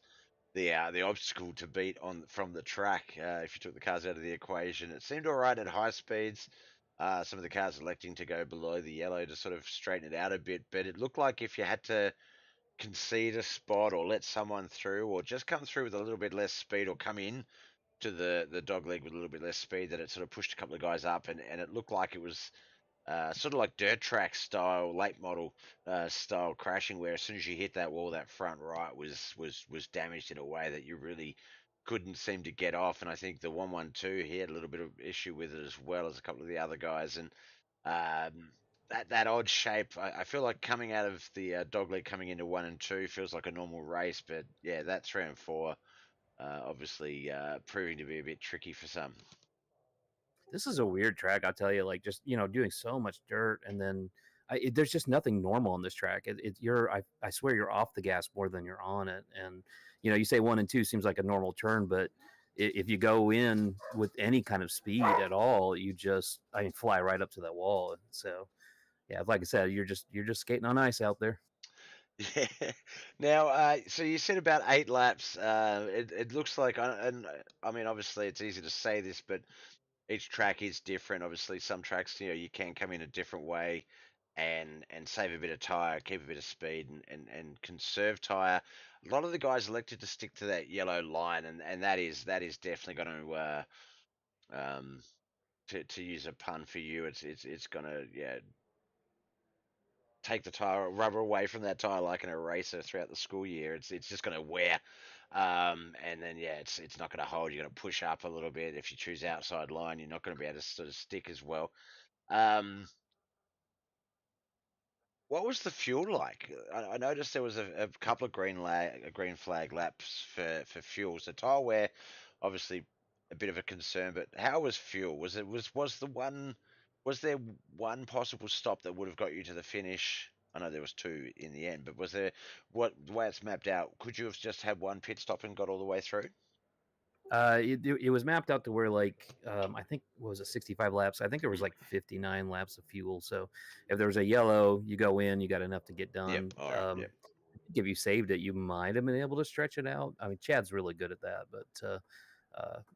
the obstacle to beat on from the track. If you took the cars out of the equation, it seemed all right at high speeds. Some of the cars electing to go below the yellow to sort of straighten it out a bit, but it looked like if you had to concede a spot or let someone through or just come through with a little bit less speed or come in to the dog leg with a little bit less speed, that it sort of pushed a couple of guys up, and it looked like it was sort of like dirt track style, late model style crashing, where as soon as you hit that wall, that front right was damaged in a way that you really couldn't seem to get off. And I think the 112, he had a little bit of issue with it as well as a couple of the other guys. And that odd shape, I feel like coming out of the dog leg coming into 1 and 2 feels like a normal race, but yeah, that 3 and 4 obviously proving to be a bit tricky for some. this is a weird track, I'll tell you. Like just doing so much dirt, and then there's just nothing normal on this track. I swear you're off the gas more than you're on it, and you say 1 and 2 seems like a normal turn, but if you go in with any kind of speed at all, you just fly right up to that wall. So yeah, like I said, you're just skating on ice out there. Yeah. Now, so you said about 8 laps. It looks like, and I mean, obviously, it's easy to say this, but each track is different. Obviously, some tracks, you can come in a different way and save a bit of tire, keep a bit of speed, and conserve tire. A lot of the guys elected to stick to that yellow line, and that is definitely going um, to use a pun for you. It's going to, yeah, take the tire rubber away from that tire like an eraser throughout the school year. It's just going to wear, and then yeah, it's not going to hold. You're going to push up a little bit. If you choose outside line, you're not going to be able to sort of stick as well. Um, what was the fuel like? I noticed there was a couple of green flag laps for fuel. So tire wear, obviously a bit of a concern. But how was fuel? Was there one possible stop that would have got you to the finish? I know there was two in the end, but was there, what the way it's mapped out? Could you have just had one pit stop and got all the way through? It was mapped out to where like I think what was it 65 laps. I think there was like 59 laps of fuel. So if there was a yellow, you go in, you got enough to get Yep. done. All right. Yep. If you saved it, you might have been able to stretch it out. I mean, Chad's really good at that, but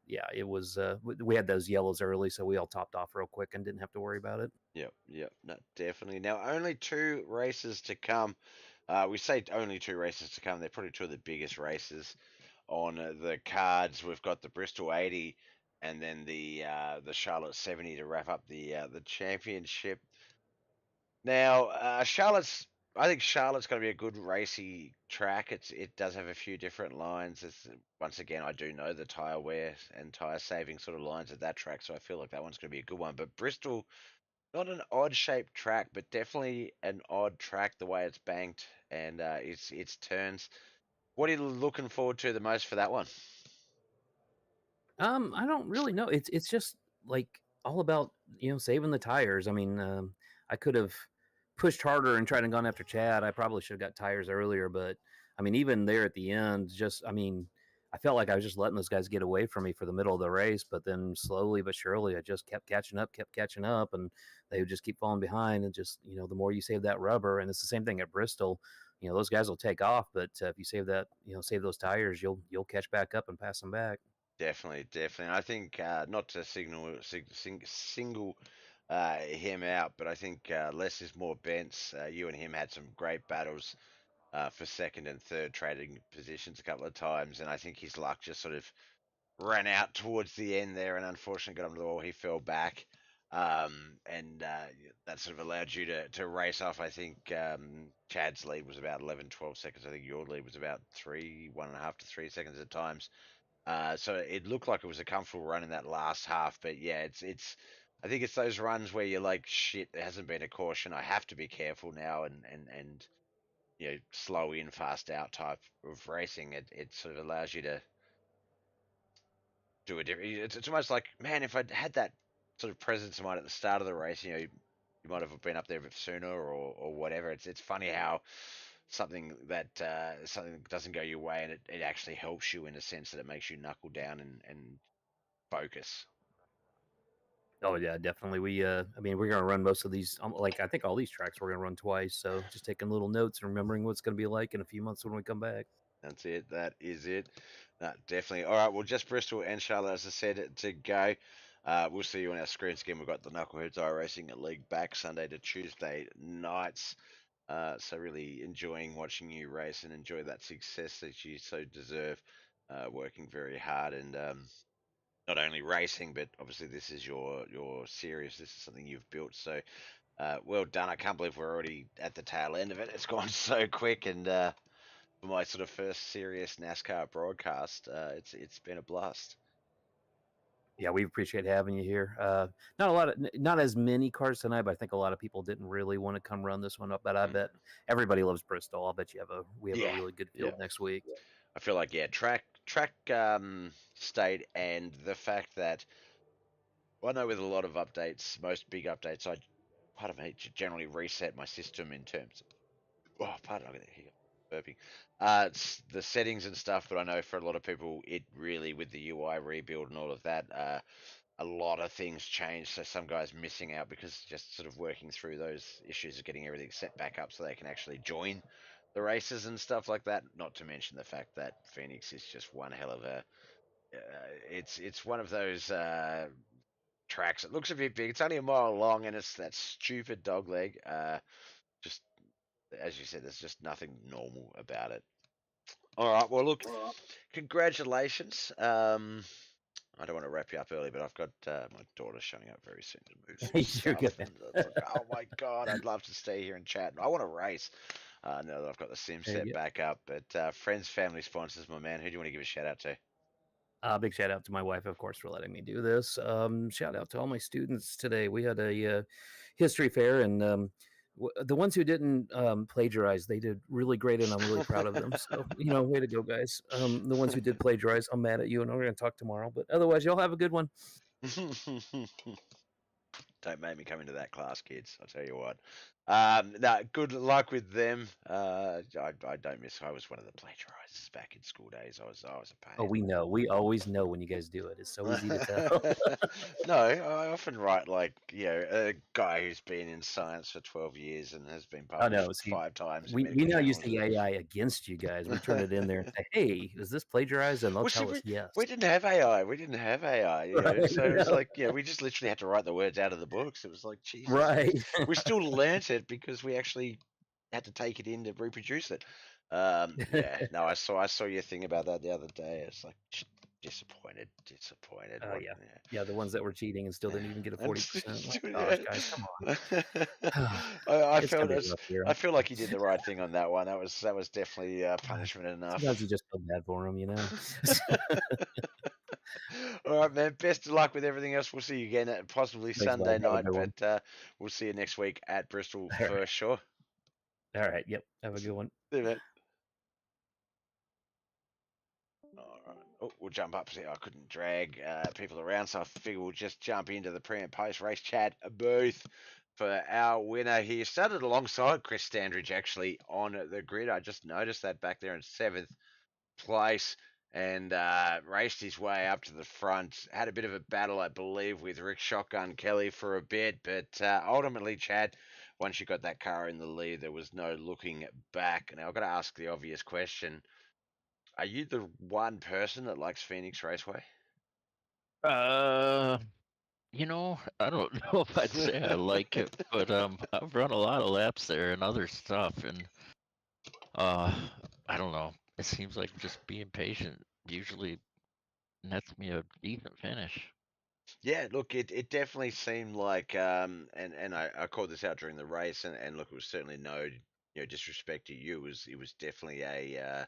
yeah, it was. We had those yellows early, so we all topped off real quick and didn't have to worry about it. Yep. Yep. No, definitely. Now, only 2 races to come. We say only 2 races to come. They're probably 2 of the biggest races on the cards. We've got the Bristol 80 and then the Charlotte 70 to wrap up the championship. Now, I think Charlotte's going to be a good racy track. It does have a few different lines. Once again, I do know the tire wear and tire saving sort of lines at that track, so I feel like that one's going to be a good one. But Bristol, not an odd shaped track, but definitely an odd track the way it's banked and its turns. What are you looking forward to the most for that one? I don't really know. It's just like all about saving the tires. I mean, I could have pushed harder and tried and gone after Chad. I probably should have got tires earlier, but I mean, even there at the end, just I mean, I felt like I was just letting those guys get away from me for the middle of the race. But then slowly but surely, I just kept catching up, and they would just keep falling behind. And just the more you save that rubber, and it's the same thing at Bristol. Those guys will take off, but if you save that, save those tires, you'll catch back up and pass them back. Definitely, definitely. I think not to single him out, but I think less is more bents. You and him had some great battles for second and third trading positions a couple of times, and I think his luck just sort of ran out towards the end there, and unfortunately got him to the wall. He fell back, and that sort of allowed you to race off. I think Chad's lead was about 11, 12 seconds. I think your lead was about 1.5 to 3 seconds at times. So it looked like it was a comfortable run in that last half, but yeah, it's. I think it's those runs where you're like, shit, there hasn't been a caution. I have to be careful now, and slow in, fast out type of racing. It sort of allows you to do a different. It's almost like, man, if I'd had that sort of presence of mind at the start of the race, you might have been up there a bit sooner or whatever. It's funny how something that doesn't go your way and it actually helps you in a sense that it makes you knuckle down and focus. Oh yeah, definitely. I mean, we're gonna run most of these. Like I think all these tracks we're gonna run twice. So just taking little notes and remembering what it's gonna be like in a few months when we come back. That's it. That is it. No, definitely. All right. Well, just Bristol and Charlotte, as I said, to go. We'll see you on our screens again. We've got the Knuckleheads iRacing League back Sunday to Tuesday nights. So really enjoying watching you race and enjoy that success that you so deserve. Working very hard and not only racing, but obviously this is your series. This is something you've built. So well done. I can't believe we're already at the tail end of it. It's gone so quick and. For my sort of first serious NASCAR broadcast, it's been a blast. Yeah, we appreciate having you here. Not as many cars tonight, but I think a lot of people didn't really want to come run this one up. But I bet everybody loves Bristol. I'll bet we have a Yeah, really good yeah. field next week. I feel like track state and the fact that I know with a lot of updates, most big updates, pardon me, generally reset my system in terms. Pardon, I'm gonna hiccup, burping. It's the settings and stuff, but I know for a lot of people, it really with the UI rebuild and all of that. A lot of things changed, so some guys missing out because just sort of working through those issues of getting everything set back up so they can actually join the races and stuff like that. Not to mention the fact that Phoenix is just one hell of a. It's one of those tracks. It looks a bit big. It's only a mile long, and it's that stupid dog leg. Just as you said, there's just nothing normal about it. All right. Well, look, congratulations. I don't want to wrap you up early, but I've got my daughter showing up very soon to move some You're stuff. good, And man. it's like, oh my God, I'd love to stay here and chat. I want to race now that I've got the sim There set you go. back up. But friends, family, sponsors, my man, who do you want to give a shout out to? Big shout out to my wife, of course, for letting me do this. Shout out to all my students today. We had a history fair, and the ones who didn't plagiarize, they did really great, and I'm really proud of them. So, way to go, guys. The ones who did plagiarize, I'm mad at you, and we're going to talk tomorrow. But otherwise, y'all have a good one. Don't make me come into that class, kids. I'll tell you what. No, good luck with them. I don't miss. I was one of the plagiarizers back in school days. I was a Oh, pain. we know. We always know when you guys do it. It's so easy to tell. No, I often write like a guy who's been in science for 12 years and has been Oh published no, see, 5 times in we medical now use journals. the AI against you guys. We turn it in there and say, "Hey, is this plagiarized?" And they'll Well, see, tell us we yes. didn't have AI. We didn't have AI, Right? so I it was know. like, we just literally had to write the words out of the books. It was like, Jesus, Right. we still learnt it because we actually had to take it in to reproduce it. Yeah, no, I saw your thing about that the other day. It's like disappointed, disappointed. Oh What? yeah, yeah. The ones that were cheating and still Yeah, didn't even get a and 40%. Like, gosh, yeah. guys, come I, on. I It's gonna felt be a as rough year. I feel like you did the right thing on that one. That was definitely punishment Sometimes you enough. just feel bad for them, you know. All right, man. Best of luck with everything else. We'll see you again at possibly Thanks, bud. Sunday Have a night, good one. but we'll see you next week at Bristol All for right. sure. All right. Yep. Have a See good one. you, man. All right. Oh, we'll jump up. See, I couldn't drag people around, so I figure we'll just jump into the pre and post race chat booth for our winner here. Started alongside Chris Standridge actually on the grid. I just noticed that back there in seventh place and raced his way up to the front. Had a bit of a battle, I believe, with Rick Shotgun Kelly for a bit, but ultimately, Chad, once you got that car in the lead, there was no looking back. Now, I've got to ask the obvious question. Are you the one person that likes Phoenix Raceway? Uh, I don't know if I'd say I like it, but I've run a lot of laps there and other stuff, and uh, I don't know. It seems like just being patient usually nets me a decent finish. Yeah, look, it definitely seemed like, and I called this out during the race, and look, it was certainly no, disrespect to you. It was definitely a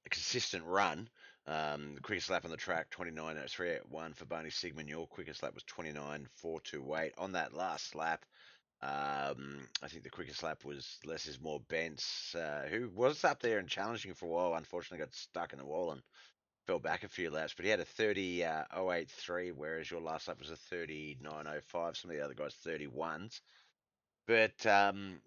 consistent run. The quickest lap on the track, 29.0381 for Barney Sigmund. Your quickest lap was 29.428. On that last lap, I think the quickest lap was Less is More Bents, who was up there and challenging for a while. Unfortunately, got stuck in the wall and fell back a few laps, but he had a 30.083, whereas your last lap was a 39.05. Some of the other guys 31s. But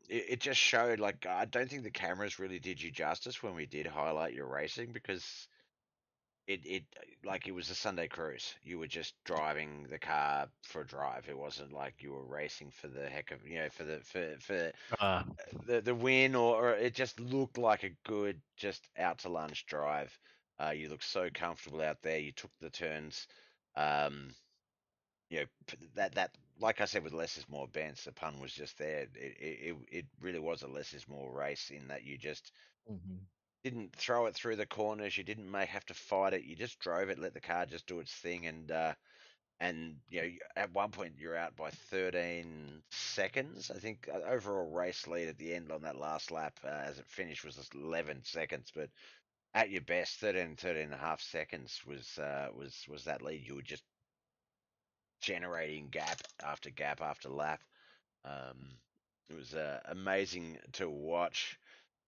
it just showed, like, I don't think the cameras really did you justice when we did highlight your racing because it like it was a Sunday cruise. You were just driving the car for a drive. It wasn't like you were racing for the heck of, for Uh, the win, or it just looked like a good just out to lunch drive. You looked so comfortable out there. You took the turns. Um, that like I said with less is more bends, the pun was just there. It really was a less is more race in that you just mhm. didn't throw it through the corners. You didn't have to fight it. You just drove it, let the car just do its thing, and at one point you're out by 13 seconds. I think overall race lead at the end on that last lap as it finished was just 11 seconds, but at your best 13 and a half seconds was that lead. You were just generating gap after gap after lap. um, it was amazing to watch.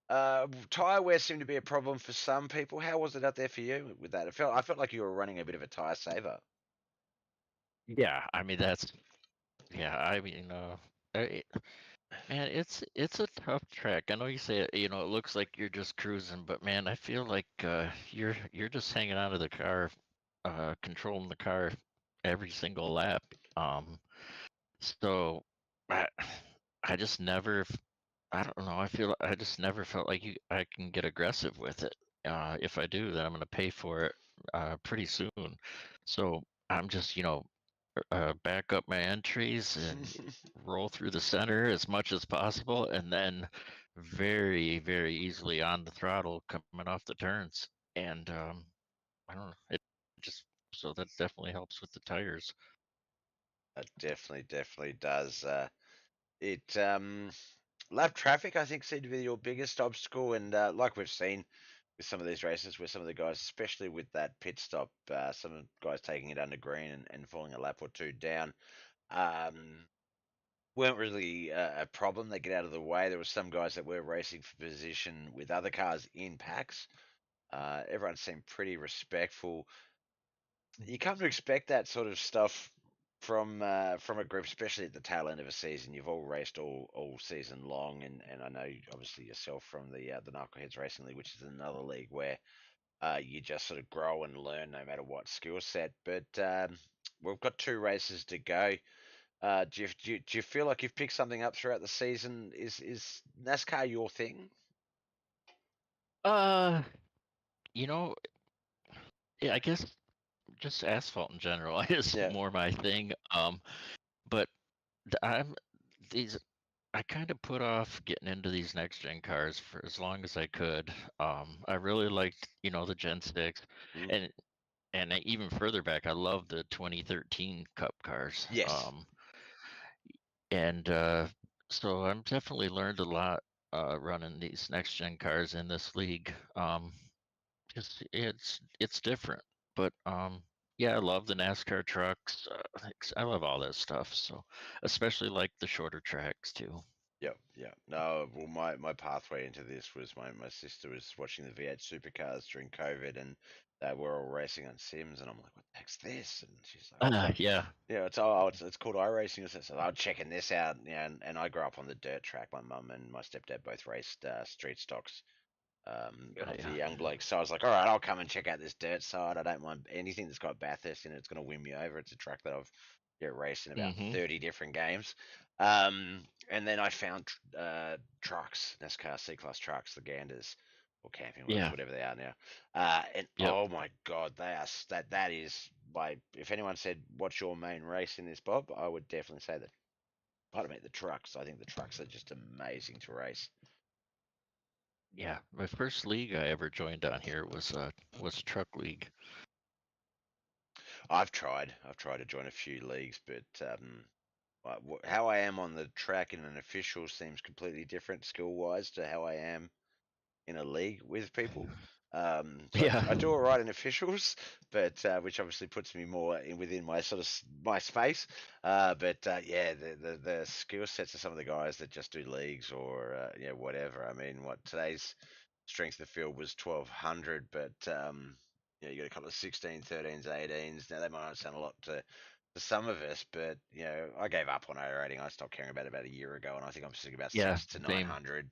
Tire wear seemed to be a problem for some people. How was it out there for you with that? I felt like you were running a bit of a tire saver. Yeah, I mean yeah, I mean, I- man, it's a tough track. I know you say it looks like you're just cruising, but man, I feel like you're just hanging out of the car, controlling the car every single lap. Um, So I, I just never, I don't know. I feel I just never felt like I can get aggressive with it. If I do, then I'm going to pay for it pretty soon. So I'm just, back up my entries and roll through the center as much as possible, and then very, very easily on the throttle coming off the turns. And I don't know. It just so that definitely helps with the tires. That definitely does. It lap traffic, I think, seemed to be your biggest obstacle, and like we've seen with some of these races, where some of the guys, especially with that pit stop, some of the guys taking it under green and falling a lap or two down, um, weren't really a problem. They get out of the way. There were some guys that were racing for position with other cars in packs. Everyone seemed pretty respectful. You come to expect that sort of stuff from a group, especially at the tail end of a season. You've all raced all season long, and I know obviously yourself from the Knuckleheads Racing League, which is another league where you just sort of grow and learn no matter what skill set. But we've got 2 races to go. Do you feel like you've picked something up throughout the season? Is NASCAR your thing? Uh, you know, yeah, I guess just asphalt in general is Yeah. more my thing. But I'm these. I kind of put off getting into these next gen cars for as long as I could. I really liked, the Gen 6, Mm. and even further back, I love the 2013 Cup cars. Yes. And so I'm definitely learned a lot running these next gen cars in this league. Just it's different, but yeah, I love the NASCAR trucks. I love all that stuff. So especially like the shorter tracks too. Yep, yeah. No, well, my pathway into this was my sister was watching the V8 supercars during COVID, and they were all racing on sims, and I'm like, what the heck's this? And she's like, Yeah, yeah, it's called iRacing. So I'm checking this out, yeah, and I grew up on the dirt track. My mum and my stepdad both raced street stocks when I was a yeah, young bloke. So I was like, all right, I'll come and check out this dirt side. I don't mind anything that's got Bathurst in it. It's going to win me over. It's a track that I've raced in about hmm 30 different games. And then I found trucks, NASCAR C-Class trucks, the Ganders or camping works, yeah, whatever they are now. And yep, oh my God, that is my, if anyone said, what's your main race in this, Bob, I would definitely say that. Pardon me, the trucks. I think the trucks are just amazing to race. yeah. My first league I ever joined on here was truck league. I've tried to join a few leagues, but how I am on the track in an official seems completely different skill wise to how I am in a league with people. So Yeah, I do all right in officials, but which obviously puts me more within my sort of my space. But yeah, the skill sets of some of the guys that just do leagues or whatever. I mean, what today's strength of the field was 1200, but you got a couple of 16, 13s, 18s. Now they might not sound a lot to some of us, but I gave up on air rating. I stopped caring about a year ago, and I think I'm sitting about yeah, 6 to same. 900.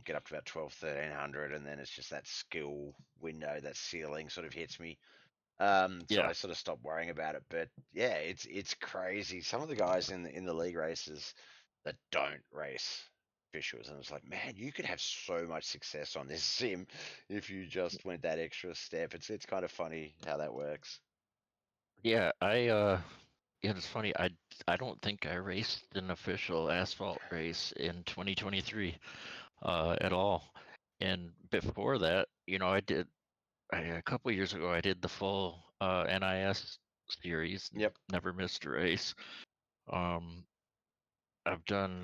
Get up to about 12, 1300, and then it's just that skill window, that ceiling sort of hits me. So Yeah, I sort of stopped worrying about it. But yeah, it's crazy. Some of the guys in the league races that don't race officials, and it's like, man, you could have so much success on this sim if you just went that extra step. It's kind of funny how that works. yeah. Yeah, it's funny. I don't think I raced an official asphalt race in 2023 at all. And before that, a couple years ago, I did the full NIS series. Yep. Never missed a race. Um, I've done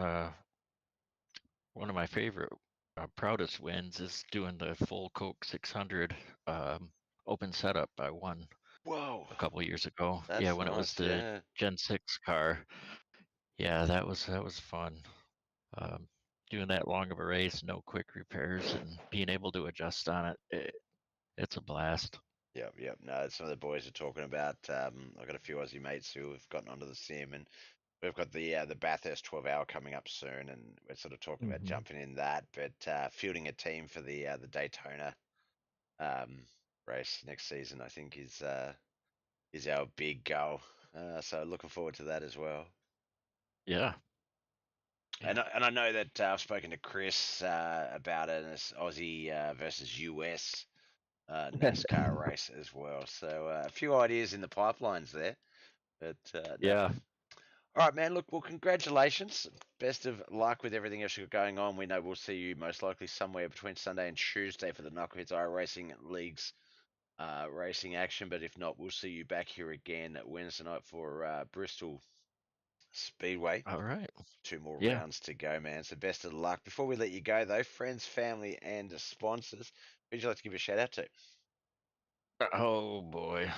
one of my favorite, proudest wins is doing the full Coke 600 open setup. I won Whoa, a couple years ago. Yeah, that's when it was nice. the Yeah. Gen 6 car. Yeah, that was fun. Um, Doing that long of a race, no quick repairs, and being able to adjust on it's a blast. Yep, yep. No, some of the boys are talking about. I've got a few Aussie mates who have gotten onto the sim, and we've got the Bathurst 12 hour coming up soon, and we're sort of talking about Hmm. jumping in that, but fielding a team for the Daytona um, race next season, I think is our big goal. So looking forward to that as well. Yeah, yeah, And I know that I've spoken to Chris about an Aussie versus US NASCAR race as well. So a few ideas in the pipelines there. But no. yeah. All right, man. Look, well, congratulations. Best of luck with everything else you've got going on. We know we'll see you most likely somewhere between Sunday and Tuesday for the Knuckleheads iRacing League's racing action. But if not, we'll see you back here again Wednesday night for Bristol Speedway. All right. 2 more Yeah. rounds to go, man. So best of luck. Before we let you go, though, friends, family, and sponsors, who'd you like to give a shout out to? Oh boy.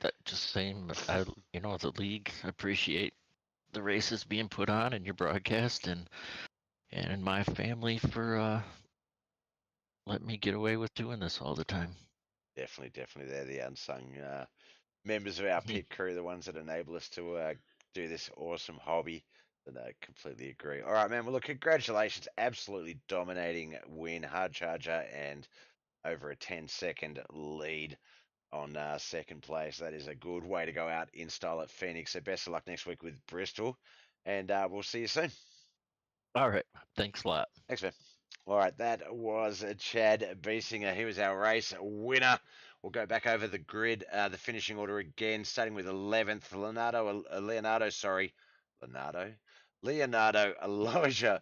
That just same. The league appreciate the races being put on and your broadcast and my family for letting me get away with doing this all the time. Definitely, definitely. They're the unsung members of our pit crew, the ones that enable us to do this awesome hobby. And I completely agree. All right, man. Well, look, congratulations. Absolutely dominating win, hard charger, and over a 10-second lead on second place. That is a good way to go out in style at Phoenix. So best of luck next week with Bristol, and we'll see you soon. All right. Thanks a lot. Thanks, man. All right, that was Chad Biesinger. He was our race winner. We'll go back over the grid, the finishing order again, starting with 11th. Leonardo Aloja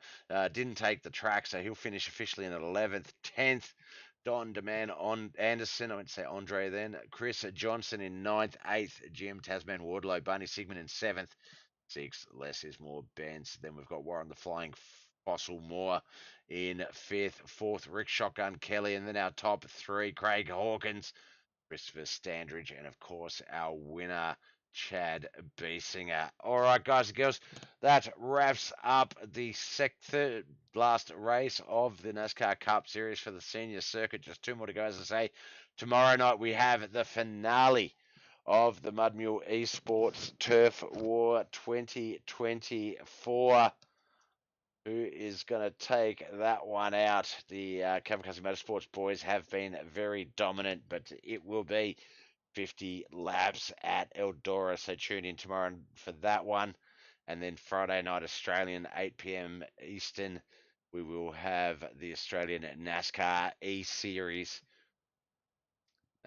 didn't take the track, so he'll finish officially in at 11th. 10th, Don Deman on Anderson. I went to say Andre then. Chris Johnson in 9th. 8th, GM Tasman Wardlow. Barney Sigmund in 7th. 6th, less is more Benz. Then we've got Warren the Flying Fossil Moore in 5th. 4th, Rick Shotgun Kelly. And then our top 3, Craig Hawkins, Christopher Standridge, and of course our winner, Chad Biesinger. All right, guys and girls, that wraps up the third last race of the NASCAR Cup Series for the senior circuit. Just 2 more to go, as I say. Tomorrow night we have the finale of the Mud Mule Esports Turf War 2024. Who is going to take that one out? The Kawakami Motorsports boys have been very dominant, but it will be 50 laps at Eldora. So tune in tomorrow for that one. And then Friday night, Australian, 8 p.m. Eastern, we will have the Australian NASCAR E-Series.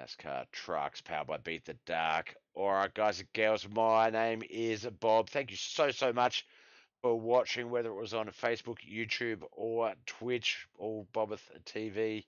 NASCAR trucks powered by Beat the Dark. All right, guys and girls, my name is Bob. Thank you so much for watching, whether it was on Facebook, YouTube, or Twitch, or Bobbeth TV.